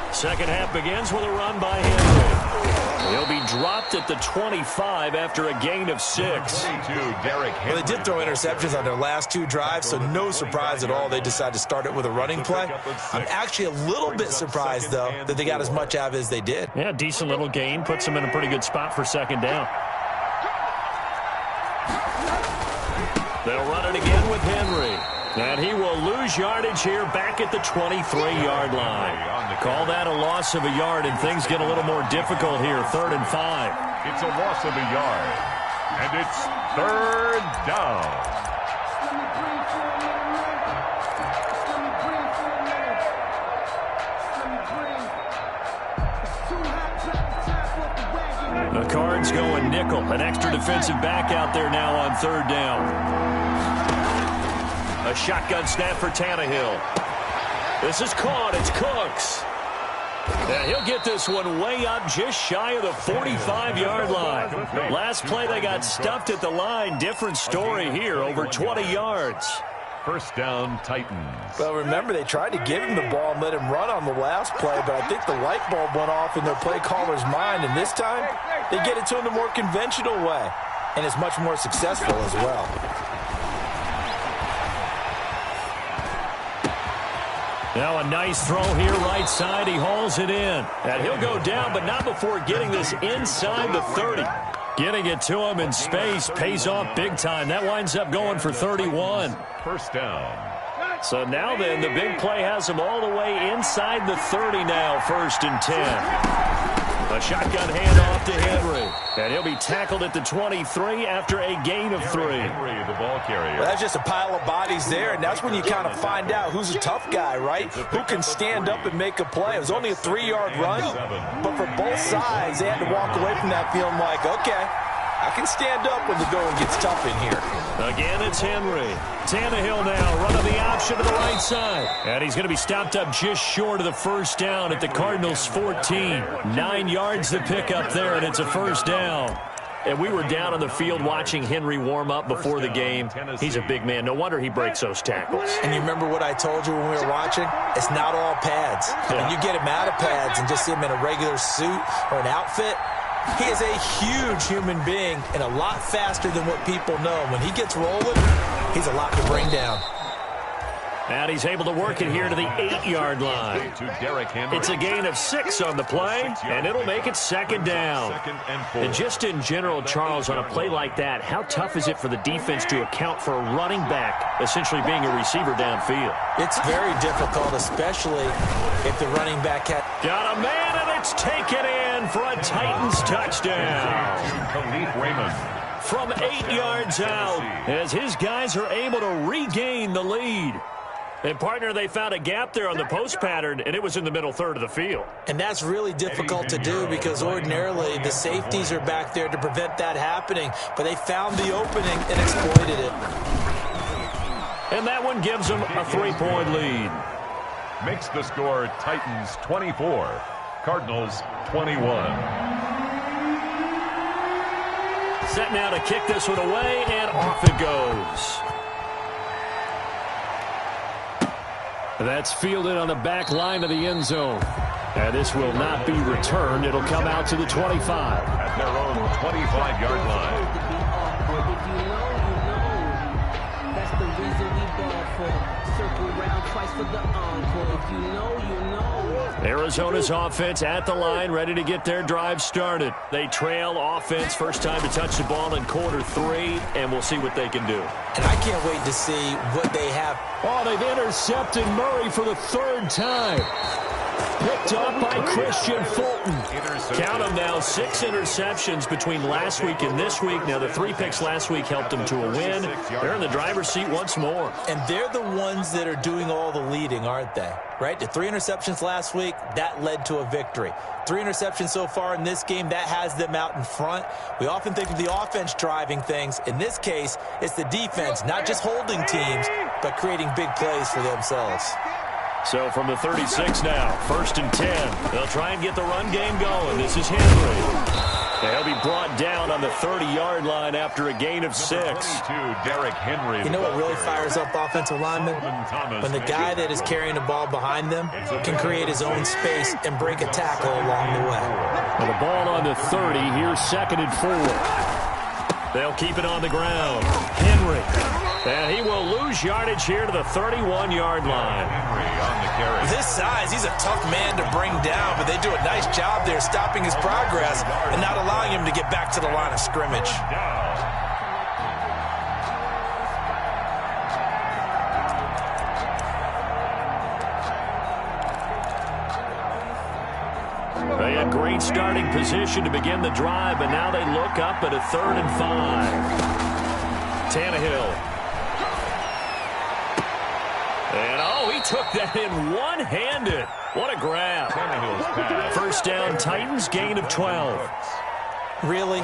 18. Second half begins with a run by Henry. He'll be dropped at the 25 after a gain of 6. Well, they did throw interceptions on their last 2 drives, so no surprise at all they decided to start it with a running play. I'm actually a little bit surprised, though, that they got as much out of it as they did. Yeah, decent little gain. Puts them in a pretty good spot for 2nd down. They'll run it again with Henry. And he will lose yardage here back at the 23-yard line. Call that a loss of a yard, and things get a little more difficult here, 3rd and 5. It's a loss of a yard, and it's 3rd down. The Cards going nickel. An extra defensive back out there now on 3rd down. A shotgun snap for Tannehill. This is caught. It's Cooks. And he'll get this one way up just shy of the 45-yard line. Last play they got stuffed at the line. Different story here, over 20 yards. 1st down, Titans. Well, remember, they tried to give him the ball and let him run on the last play, but I think the light bulb went off in their play caller's mind, and this time they get it to him the more conventional way, and it's much more successful as well. Now a nice throw here right side. He hauls it in. And he'll go down, but not before getting this inside the 30. Getting it to him in space pays off big time. That winds up going for 31. 1st down. So now then, the big play has him all the way inside the 30 now, 1st and 10. A shotgun handoff to Henry. And he'll be tackled at the 23 after a gain of 3. Henry, the ball carrier. Well, that's just a pile of bodies there, and that's when you kind of find out who's a tough guy, right? Who can stand up and make a play. It was only a 3-yard run, but for both sides, they had to walk away from that feeling like, okay, I can stand up when the going gets tough in here. Again, it's Henry. Tannehill now running the option to the right side. And he's going to be stopped up just short of the 1st down at the Cardinals' 14. 9 yards to pick up there, and it's a 1st down. And we were down on the field watching Henry warm up before the game. He's a big man. No wonder he breaks those tackles. And you remember what I told you when we were watching? It's not all pads. When you get him out of pads and just see him in a regular suit or an outfit, he is a huge human being and a lot faster than what people know. When he gets rolling, he's a lot to bring down. And he's able to work it here to the 8-yard line. It's a gain of 6 on the play, and it'll make it 2nd down. And just in general, Charles, on a play like that, how tough is it for the defense to account for a running back essentially being a receiver downfield? It's very difficult, especially if the running back had... Got a man, and it's taken in for a Titans touchdown. Khalif Raymond. From 8 yards out, as his guys are able to regain the lead. And, partner, they found a gap there on the post pattern, and it was in the middle 3rd of the field. And that's really difficult to do because ordinarily the safeties are back there to prevent that happening. But they found the opening and exploited it. And that one gives them a 3-point lead. Makes the score Titans 24, Cardinals 21. Set now to kick this one away, and off it goes. That's fielded on the back line of the end zone. And this will not be returned. It'll come out to the 25. At their own 25-yard line. If you know, you know. That's the reason we ball for. Circle round twice for the encore. If you know, you know. Arizona's offense at the line, ready to get their drive started. They trail offense, first time to touch the ball in quarter 3, and we'll see what they can do. And I can't wait to see what they have. Oh, they've intercepted Murray for the 3rd time. Picked up by Christian Fulton. Count them now, 6 interceptions between last week and this week. Now, the 3 picks last week helped them to a win. They're in the driver's seat once more. And they're the ones that are doing all the leading, aren't they? Right? The 3 interceptions last week, that led to a victory. 3 interceptions so far in this game, that has them out in front. We often think of the offense driving things. In this case, it's the defense, not just holding teams, but creating big plays for themselves. So from the 36 now, 1st and 10. They'll try and get the run game going. This is Henry. They'll be brought down on the 30-yard line after a gain of 6. Derrick Henry. You know what really fires up offensive linemen? When the guy that is carrying the ball behind them can create his own space and break a tackle along the way. Well, the ball on the 30. Here's 2nd and 4. They'll keep it on the ground. Henry. And he will lose yardage here to the 31-yard line. This size, he's a tough man to bring down, but they do a nice job there stopping his progress and not allowing him to get back to the line of scrimmage. a great starting position to begin the drive, but now they look up at a 3rd and 5. Tannehill. And, oh, he took that in one-handed. What a grab. First down, Titans, gain of 12. Really?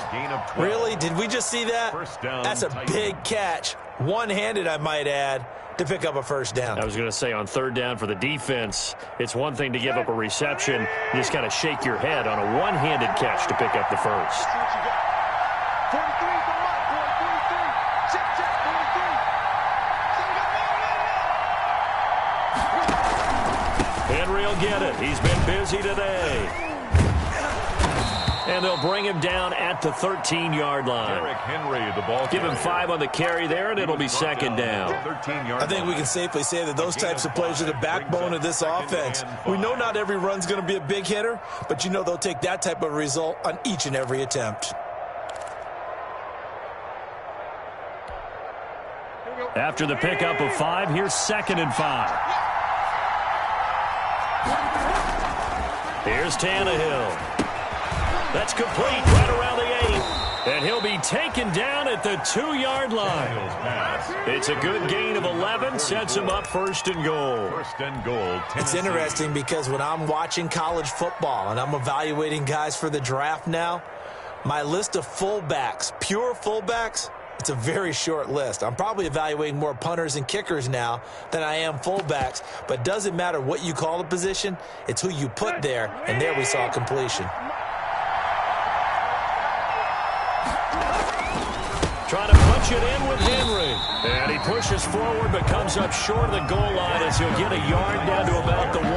Really? Did we just see that? That's a big catch. One-handed, I might add, to pick up a first down. I was going to say on 3rd down for the defense, it's one thing to give up a reception. You just kind of shake your head on a one-handed catch to pick up the first. 43 for Mike, 43. Check, 43. Henry will get it. He's been busy today. And they'll bring him down at the 13-yard line. Derrick Henry, the ball. Give him 5 on the carry there, and it'll be 2nd down. I think we can safely say that those types of plays are the backbone of this offense. We know not every run's going to be a big hitter, but you know they'll take that type of result on each and every attempt. After the pickup of 5, here's 2nd and 5. Here's Tannehill. That's complete right around the 8. And he'll be taken down at the 2-yard line. It's a good gain of 11, sets him up 1st and goal. 1st and goal. It's interesting because when I'm watching college football and I'm evaluating guys for the draft now, my list of fullbacks, pure fullbacks, it's a very short list. I'm probably evaluating more punters and kickers now than I am fullbacks, but it doesn't matter what you call the position, it's who you put there, and there we saw completion. Trying to punch it in with Henry. And he pushes forward but comes up short of the goal line as he'll get a yard down to about the 1.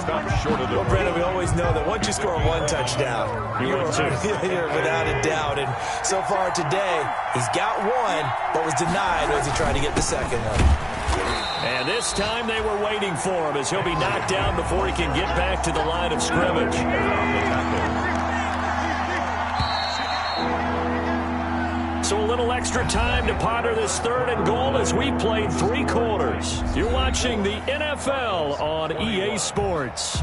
Stop short of the... Well, Brandon, we always know that once you score 1 touchdown, you're without a doubt. And so far today, he's got 1, but was denied as he tried to get the 2nd one. And this time they were waiting for him as he'll be knocked down before he can get back to the line of scrimmage. So a little extra time to ponder this 3rd and goal as we played 3 quarters. You're watching the NFL on EA Sports.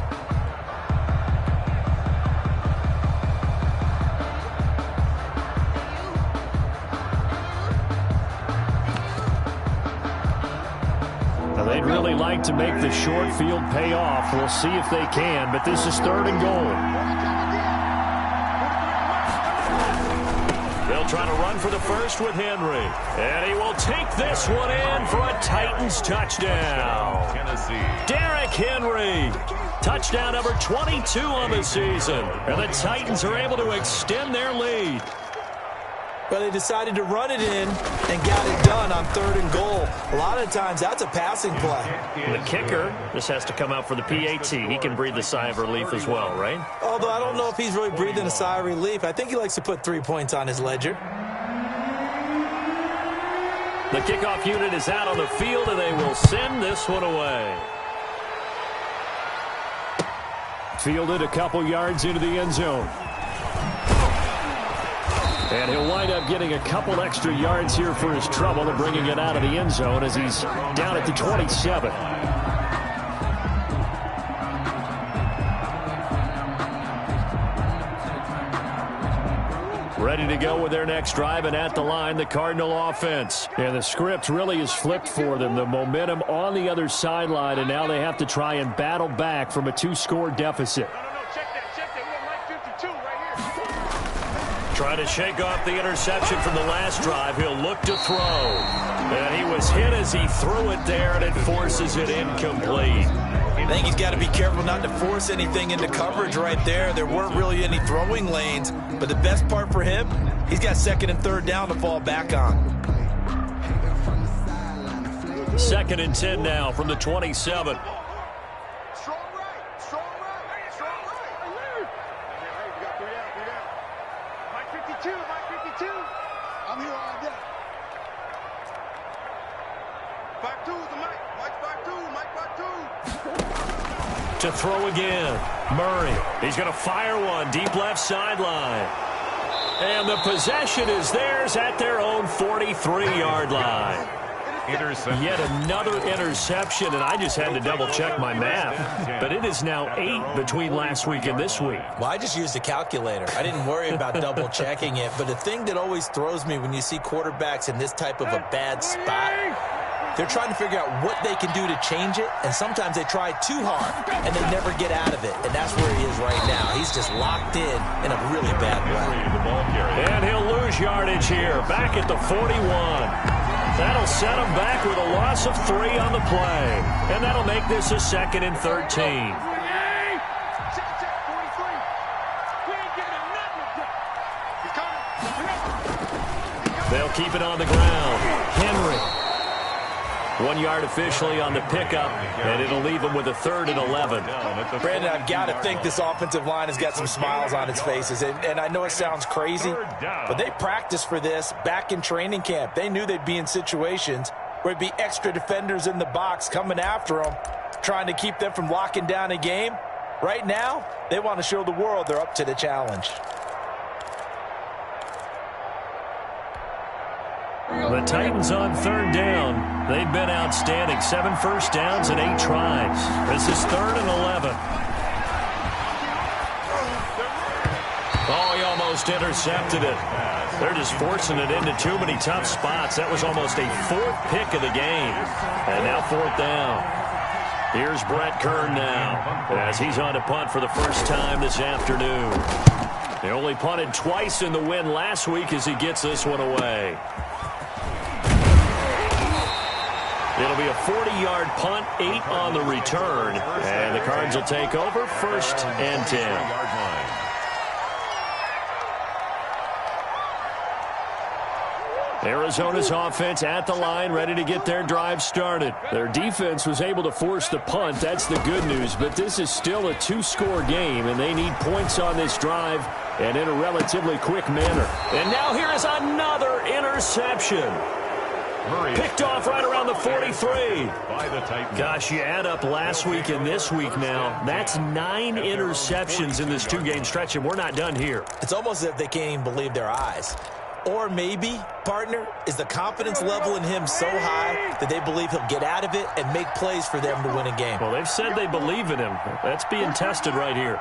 Now they'd really like to make the short field pay off. We'll see if they can, but this is 3rd and goal. They'll try to run for the first with Henry. And he will take this one in for a Titans touchdown. Tennessee. Derrick Henry. Touchdown number 22 on the season. And the Titans are able to extend their lead. But they decided to run it in and got it done on 3rd and goal. A lot of times that's a passing play. The kicker just has to come out for the PAT. He can breathe a sigh of relief as well, right? Although I don't know if he's really breathing a sigh of relief. I think he likes to put 3 points on his ledger. The kickoff unit is out on the field, and they will send this one away. Fielded a couple yards into the end zone. And he'll wind up getting a couple extra yards here for his trouble and bringing it out of the end zone as he's down at the 27. Ready to go with their next drive, and at the line, the Cardinal offense. And the script really is flipped for them. The momentum on the other sideline, and now they have to try and battle back from a 2-score deficit. Trying to shake off the interception from the last drive. He'll look to throw. And he was hit as he threw it there, and it forces it incomplete. I think he's got to be careful not to force anything into coverage right there. There weren't really any throwing lanes. But the best part for him, he's got 2nd and 3rd down to fall back on. 2nd and 10 now from the 27. To throw again. Murray. He's going to fire one deep left sideline. And the possession is theirs at their own 43-yard line. Interception. Yet another interception, and I just had to double-check my math. But it is now 8 between last week and this week. Well, I just used a calculator. I didn't worry about double-checking it. But the thing that always throws me when you see quarterbacks in this type of a bad spot, they're trying to figure out what they can do to change it, and sometimes they try too hard, and they never get out of it. And that's where he is right now. He's just locked in a really bad way. And he'll lose yardage here, back at the 41. That'll set him back with a loss of 3 on the play. And that'll make this a 2nd and 13. They'll keep it on the ground. Henry. 1 yard officially on the pickup, and it'll leave him with a 3rd and 11. Brandon, I've got to think this offensive line has got some smiles on its faces. And I know it sounds crazy, but they practiced for this back in training camp. They knew they'd be in situations where it'd be extra defenders in the box coming after them, trying to keep them from locking down a game. Right now, they want to show the world they're up to the challenge. The Titans on 3rd down. They've been outstanding. 7 first downs and 8 tries. This is 3rd and 11. Oh, he almost intercepted it. They're just forcing it into too many tough spots. That was almost a 4th pick of the game. And now 4th down. Here's Brett Kern now, as he's on to punt for the first time this afternoon. He only punted twice in the win last week as he gets this one away. It'll be a 40-yard punt, 8 on the return. And the Cards will take over, 1st and 10. Arizona's offense at the line, ready to get their drive started. Their defense was able to force the punt. That's the good news. But this is still a 2-score game, and they need points on this drive and in a relatively quick manner. And now here is another interception. Picked off right around the 43. Gosh, you add up last week and this week now, that's 9 interceptions in this 2-game stretch, and we're not done here. It's almost as if they can't even believe their eyes. Or maybe, partner, is the confidence level in him so high that they believe he'll get out of it and make plays for them to win a game. Well, they've said they believe in him. That's being tested right here.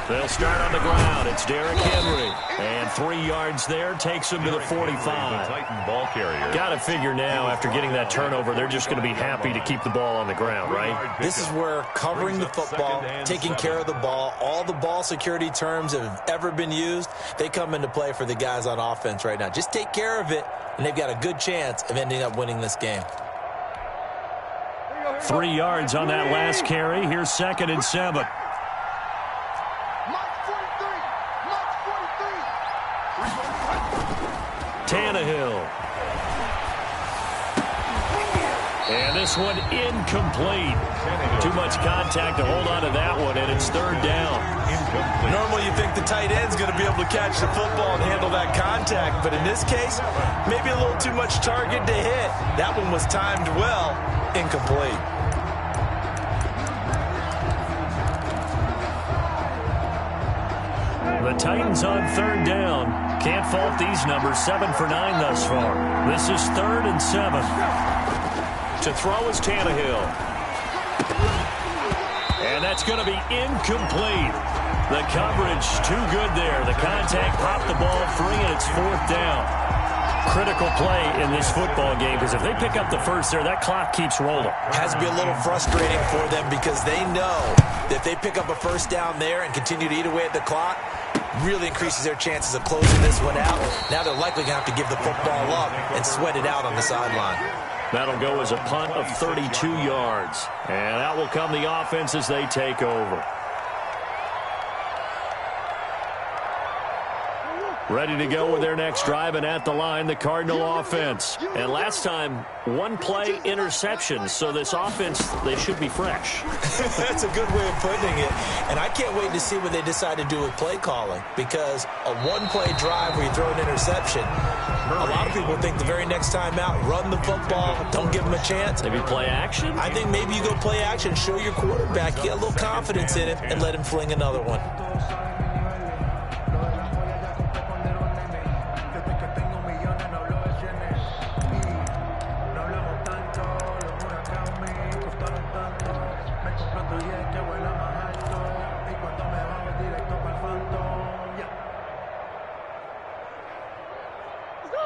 They'll start on the ground. It's Derrick Henry. And 3 yards there takes him to the 45. Got to figure now, after getting that turnover, they're just going to be happy to keep the ball on the ground, right? This is where covering the football, taking care of the ball, all the ball security terms that have ever been used, they come into play for the guys on offense right now. Just take care of it, and they've got a good chance of ending up winning this game. 3 yards on that last carry. Here's 2nd and 7. Tannehill. And this one incomplete. Too much contact to hold on to that one, and it's 3rd down. Normally you think the tight end's going to be able to catch the football and handle that contact, but in this case, maybe a little too much target to hit. That one was timed well, incomplete. The Titans on 3rd down. Can't fault these numbers. 7 for 9 thus far. This is 3rd and 7. To throw is Tannehill. And that's going to be incomplete. The coverage too good there. The contact popped the ball free, and it's 4th down. Critical play in this football game, because if they pick up the first there, that clock keeps rolling. Has to be a little frustrating for them because they know that if they pick up a first down there and continue to eat away at the clock, really increases their chances of closing this one out. Now they're likely going to have to give the football up and sweat it out on the sideline. That'll go as a punt of 32 yards. And that will come the offense as they take over. Ready to go with their next drive, and at the line, the Cardinal offense. And last time, 1-play interception, so this offense, they should be fresh. That's a good way of putting it. And I can't wait to see what they decide to do with play calling, because a 1-play drive where you throw an interception, a lot of people think the very next time out, run the football, don't give them a chance. Maybe play action? I think maybe you go play action, show your quarterback, get a little confidence in him, and let him fling another one.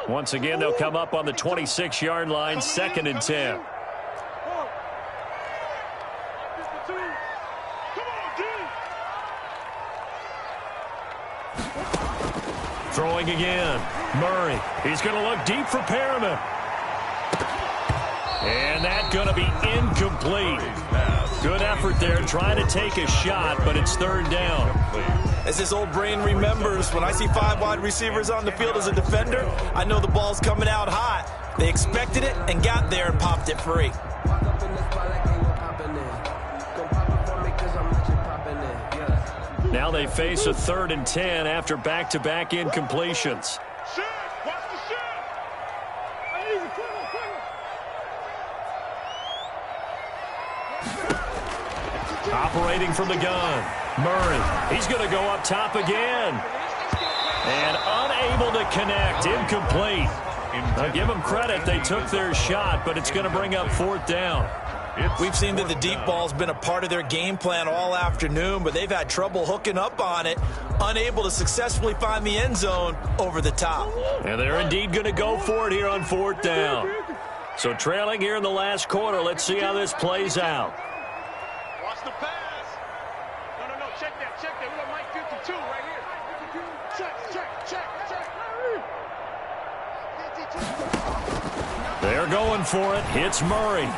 Once again, they'll come up on the 26-yard line, 2nd and 10. Throwing again. Murray. He's going to look deep for Perriman. And that's going to be incomplete. Good effort there trying to take a shot, but it's 3rd down. As his old brain remembers, when I see 5 wide receivers on the field as a defender, I know the ball's coming out hot. They expected it and got there and popped it free. Now they face a 3rd and 10 after back-to-back incompletions. Operating from the gun. Murray. He's going to go up top again. And unable to connect. Incomplete. I'll give them credit. They took their shot, but it's going to bring up 4th down. We've seen that the deep ball's been a part of their game plan all afternoon, but they've had trouble hooking up on it, unable to successfully find the end zone over the top. And they're indeed going to go for it here on 4th down. So trailing here in the last quarter, let's see how this plays out. Watch the pass. No, check that. We got Mike 52 right here. Check. They're going for it. Hits Murray.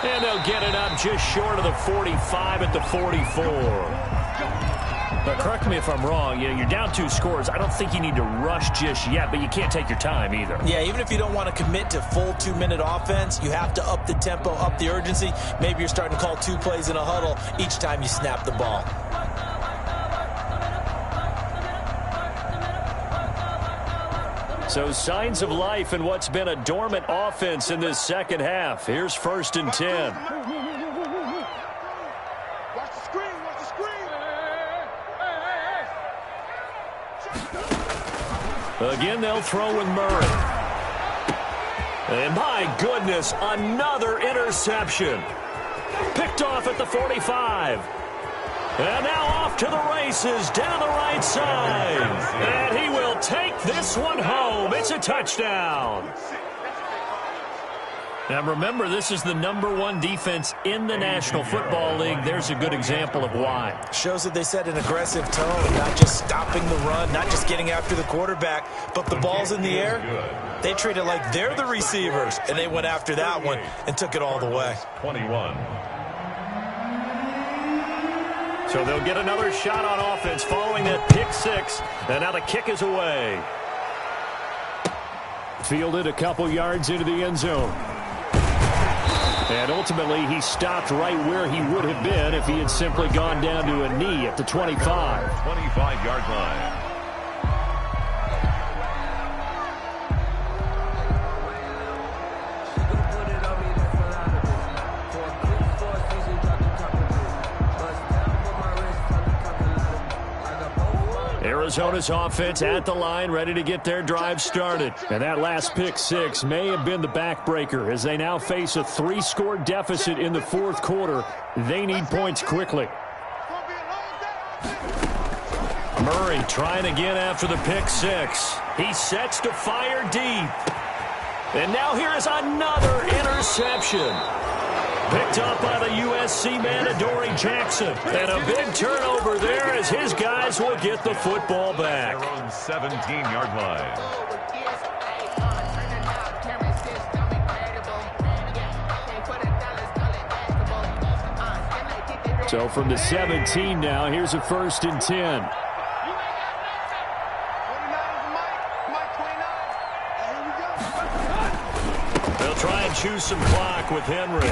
And they'll get it up just short of the 45 at the 44. But correct me if I'm wrong. You're down 2 scores. I don't think you need to rush just yet, but you can't take your time either. Yeah, even if you don't want to commit to full 2-minute offense, you have to up the tempo, up the urgency. Maybe you're starting to call 2 plays in a huddle each time you snap the ball. So signs of life in what's been a dormant offense in this second half. Here's 1st and 10. Watch the screen. Again, they'll throw with Murray. And my goodness, another interception. Picked off at the 45. And now off to the races down the right side. And he will take this one home. It's a touchdown. Now remember, this is the #1 defense in the National Football League. There's a good example of why. Shows that they set an aggressive tone, not just stopping the run, not just getting after the quarterback, but the ball's in the air. They treat it like they're the receivers, and they went after that one and took it all the way. 21. So they'll get another shot on offense following that pick 6. And now the kick is away. Fielded a couple yards into the end zone. And ultimately, he stopped right where he would have been if he had simply gone down to a knee at the 25. 25-yard line. Arizona's offense at the line, ready to get their drive started. And that last pick 6 may have been the backbreaker as they now face a 3-score deficit in the 4th quarter. They need points quickly. Murray trying again after the pick 6. He sets to fire deep. And now here is another interception. Picked up by the USC man, Adoree Jackson. And a big turnover there as his guys will get the football back. Their own 17-yard line. So from the 17 now, here's a 1st and 10. They'll try and choose some clock with Henry.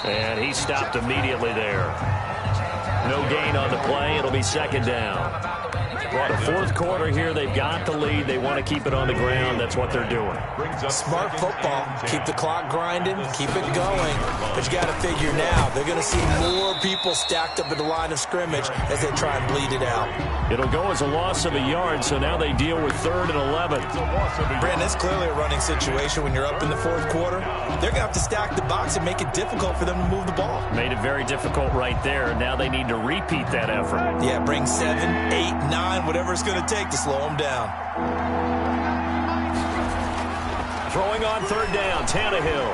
And he stopped immediately there. No gain on the play. It'll be 2nd down. Well, the 4th quarter here, they've got the lead. They want to keep it on the ground. That's what they're doing. Smart football. Keep the clock grinding. Keep it going. But you got to figure now, they're going to see more people stacked up at the line of scrimmage as they try and bleed it out. It'll go as a loss of a yard, so now they deal with 3rd and 11. Brandon, it's clearly a running situation when you're up in the 4th quarter. They're going to have to stack the box and make it difficult for them to move the ball. Made it very difficult right there. Now they need to repeat that effort. Yeah, bring 7, 8, 9, whatever it's going to take to slow them down. Throwing on third down, Tannehill.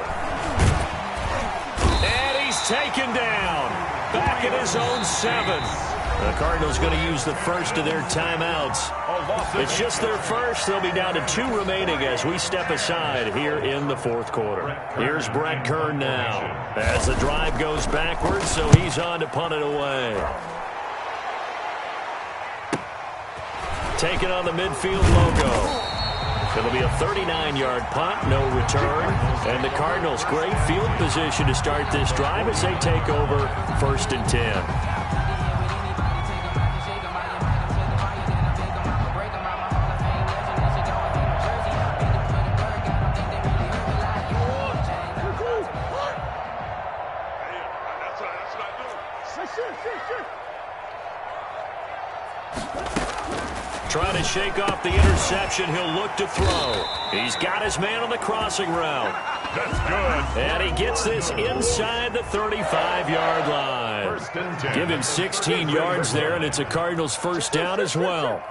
And he's taken down. Back at his own 7. The Cardinals going to use the first of their timeouts. It's just their first. They'll be down to 2 remaining as we step aside here in the fourth quarter. Here's Brett Kern now as the drive goes backwards, so he's on to punt it away. Taking on the midfield logo. It'll be a 39-yard punt, no return. And the Cardinals, great field position to start this drive as they take over 1st and 10. Trying to shake off the interception. He'll look to throw. He's got his man on the crossing route. That's good. And he gets this inside the 35-yard line. Give him 16 yards there, and it's a Cardinals first down as well.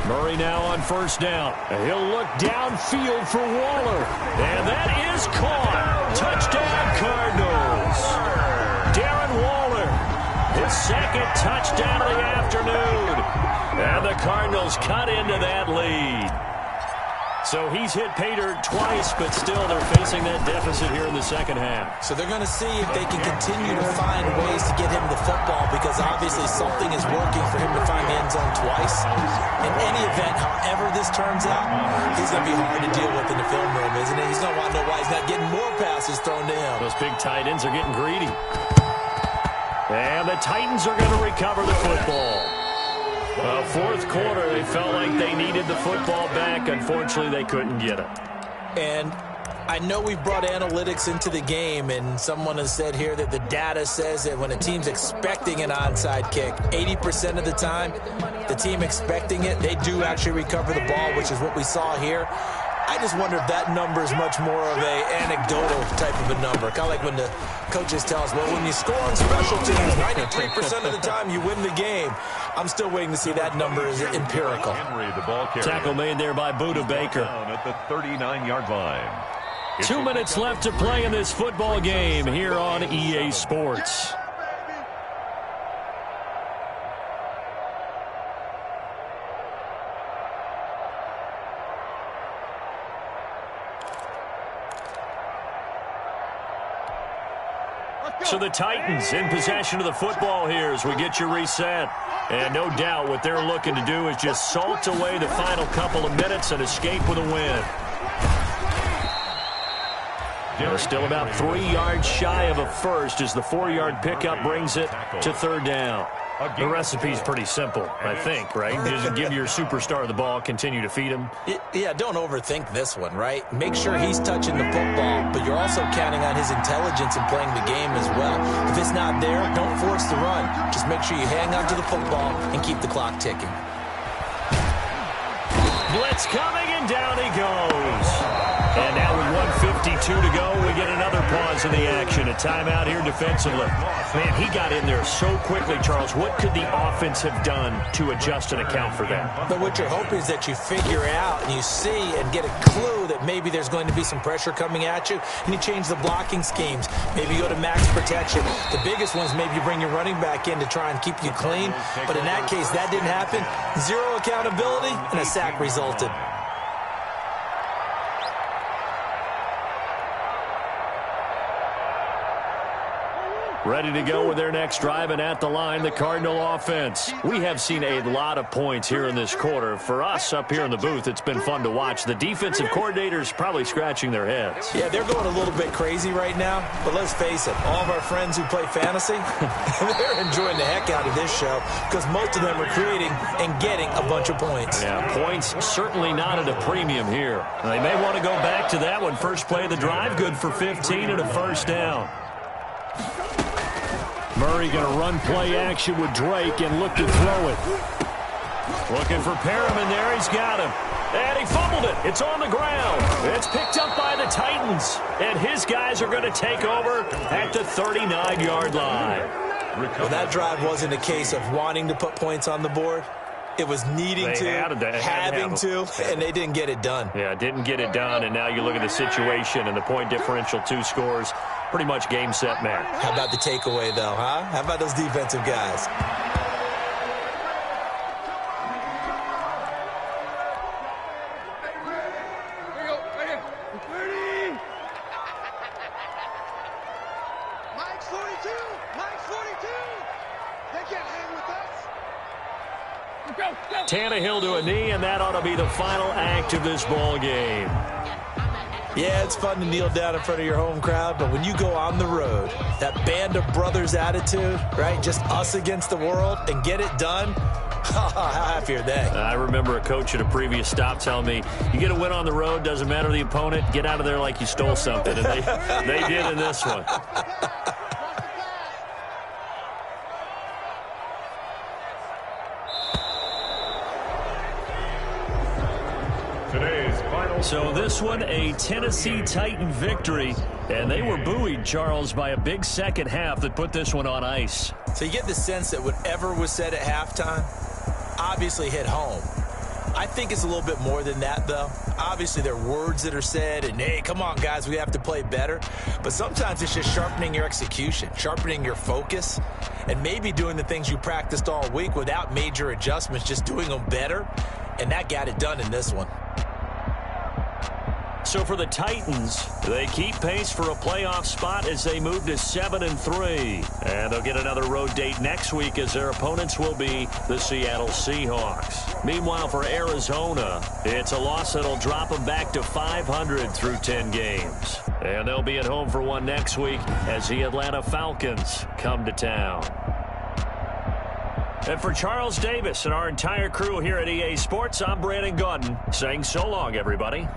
Murray now on first down. He'll look downfield for Waller. And that is caught. Touchdown, Cardinals. His second touchdown of the afternoon. And the Cardinals cut into that lead. So he's hit pay dirt twice, but still they're facing that deficit here in the second half. So they're going to see if they can continue to find ways to get him the football, because obviously something is working for him to find the end zone twice. In any event, however this turns out, he's going to be hard to deal with in the film room, isn't it? He's going to want to know why he's not getting more passes thrown to him. Those big tight ends are getting greedy. And the Titans are going to recover the football. Fourth quarter, they felt like they needed the football back. Unfortunately, they couldn't get it. And I know we've brought analytics into the game, and someone has said here that the data says that when a team's expecting an onside kick, 80% of the time, the team expecting it, they do actually recover the ball, which is what we saw here. I just wonder if that number is much more of a anecdotal type of a number. Kind of like when the coaches tell us, well, when you score on special teams, 93% of the time you win the game. I'm still waiting to see that number is empirical. Henry, the ball carrier. Tackle made there by Buda Baker. At the 39-yard line. 2 minutes left to play in this football game here on EA Sports. So the Titans in possession of the football here as we get you reset. And no doubt what they're looking to do is just salt away the final couple of minutes and escape with a win. They're still about 3 yards shy of a first as the 4-yard pickup brings it to third down. The recipe's pretty simple, I think, right? Just give your superstar the ball, continue to feed him. Yeah, don't overthink this one, right? Make sure he's touching the football, but you're also counting on his intelligence in playing the game as well. If it's not there, don't force the run. Just make sure you hang on to the football and keep the clock ticking. Blitz coming, and down he goes. And now with 1:52 to go, we get another pause in the action. A timeout here defensively. Man, he got in there so quickly, Charles. What could the offense have done to adjust and account for that? But what you're hoping is that you figure out and you see and get a clue that maybe there's going to be some pressure coming at you, and you change the blocking schemes. Maybe you go to max protection. The biggest one is maybe you bring your running back in to try and keep you clean. But in that case, that didn't happen. Zero accountability, and a sack resulted. Ready to go with their next drive, and at the line, the Cardinal offense. We have seen a lot of points here in this quarter. For us up here in the booth, it's been fun to watch. The defensive coordinators probably scratching their heads. Yeah, they're going a little bit crazy right now, but let's face it, all of our friends who play fantasy, they're enjoying the heck out of this show because most of them are creating and getting a bunch of points. Yeah, points certainly not at a premium here. They may want to go back to that one. First play of the drive, good for 15 and a first down. Murray going to run play action with Drake and look to throw it. Looking for Perriman there. He's got him. And he fumbled it. It's on the ground. It's picked up by the Titans. And his guys are going to take over at the 39-yard line. Well, that drive wasn't a case of wanting to put points on the board. It was needing having to, and they didn't get it done. Yeah, didn't get it done, and now you look at the situation and the point differential, 2 scores, pretty much game, set, match. How about the takeaway, though, huh? How about those defensive guys? Tannehill to a knee, and that ought to be the final act of this ball game. Yeah, it's fun to kneel down in front of your home crowd, but when you go on the road, that band of brothers attitude, right, just us against the world, and get it done, how happy are they? I remember a coach at a previous stop telling me, you get a win on the road, doesn't matter the opponent, get out of there like you stole something, and they did in this one. So this one, a Tennessee Titan victory, and they were buoyed, Charles, by a big second half that put this one on ice. So you get the sense that whatever was said at halftime obviously hit home. I think it's a little bit more than that, though. Obviously, there are words that are said, and, hey, come on, guys, we have to play better. But sometimes it's just sharpening your execution, sharpening your focus, and maybe doing the things you practiced all week without major adjustments, just doing them better, and that got it done in this one. So for the Titans, they keep pace for a playoff spot as they move to 7-3. And they'll get another road date next week as their opponents will be the Seattle Seahawks. Meanwhile, for Arizona, it's a loss that'll drop them back to 500 through 10 games. And they'll be at home for one next week as the Atlanta Falcons come to town. And for Charles Davis and our entire crew here at EA Sports, I'm Brandon Gordon saying so long, everybody.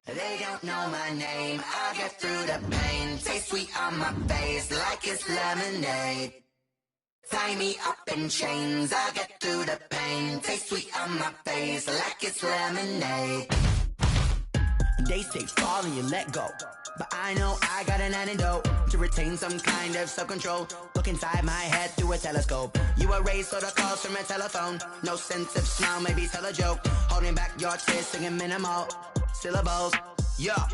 They don't know my name, I get through the pain. Taste sweet on my face like it's lemonade. Tie me up in chains, I get through the pain. Taste sweet on my face like it's lemonade. They say fall and you let go, but I know I got an antidote to retain some kind of self-control. Look inside my head through a telescope. You erase all the calls from a telephone. No sense of smile, maybe tell a joke. Holding back your tears, singing minimal syllables. Yeah,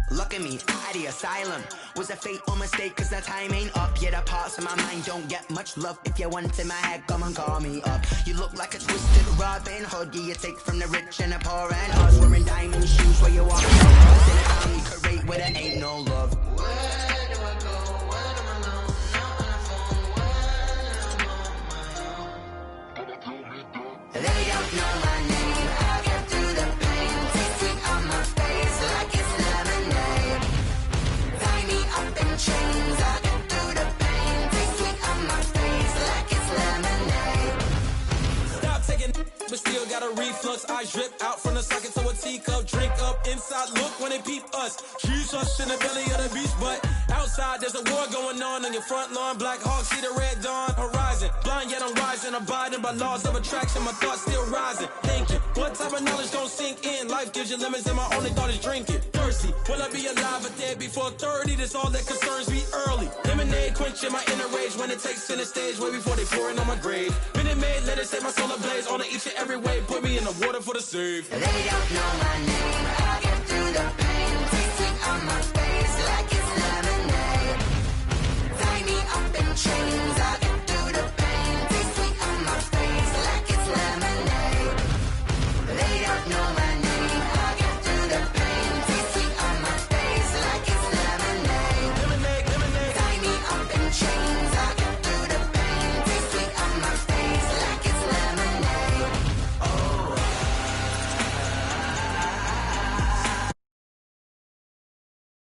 look at me, out the asylum. Was a fate or mistake, cause the time ain't up. Yeah, the parts of my mind don't get much love. If you want in my head, come and call me up. You look like a twisted Robin Hood. Yeah, you take from the rich and the poor and us. Wearing diamond shoes where you walk. In a town you could rate where there ain't no love. Where do I go? When I'm alone, not on the phone. When I'm on my own. They don't know my name, I get through the pain. Taste sweet on my face like it's lemonade. Tie me up in chains, I get through the pain. Taste sweet on my face like it's lemonade. Stop taking, but still got a reflux. Eyes drip out from the socket to a teacup. Drink up inside, look when they peep us. Choose us in the belly of the beast, but outside there's a war going on your front lawn. Black Hawk see the red dawn horizon. Blind yet I'm rising, abiding by laws of attraction. My thoughts still rising, thinking what type of knowledge don't sink in? Life gives you limits and my only thought is drinking. Thirsty, will I be alive or dead before 30? That's all that concerns me early. Lemonade quenching my inner rage when it takes center stage way before they pouring on my grave. Minute Maid, let it set my soul ablaze on each and every way. Put me in the water for the save. They don't know my name.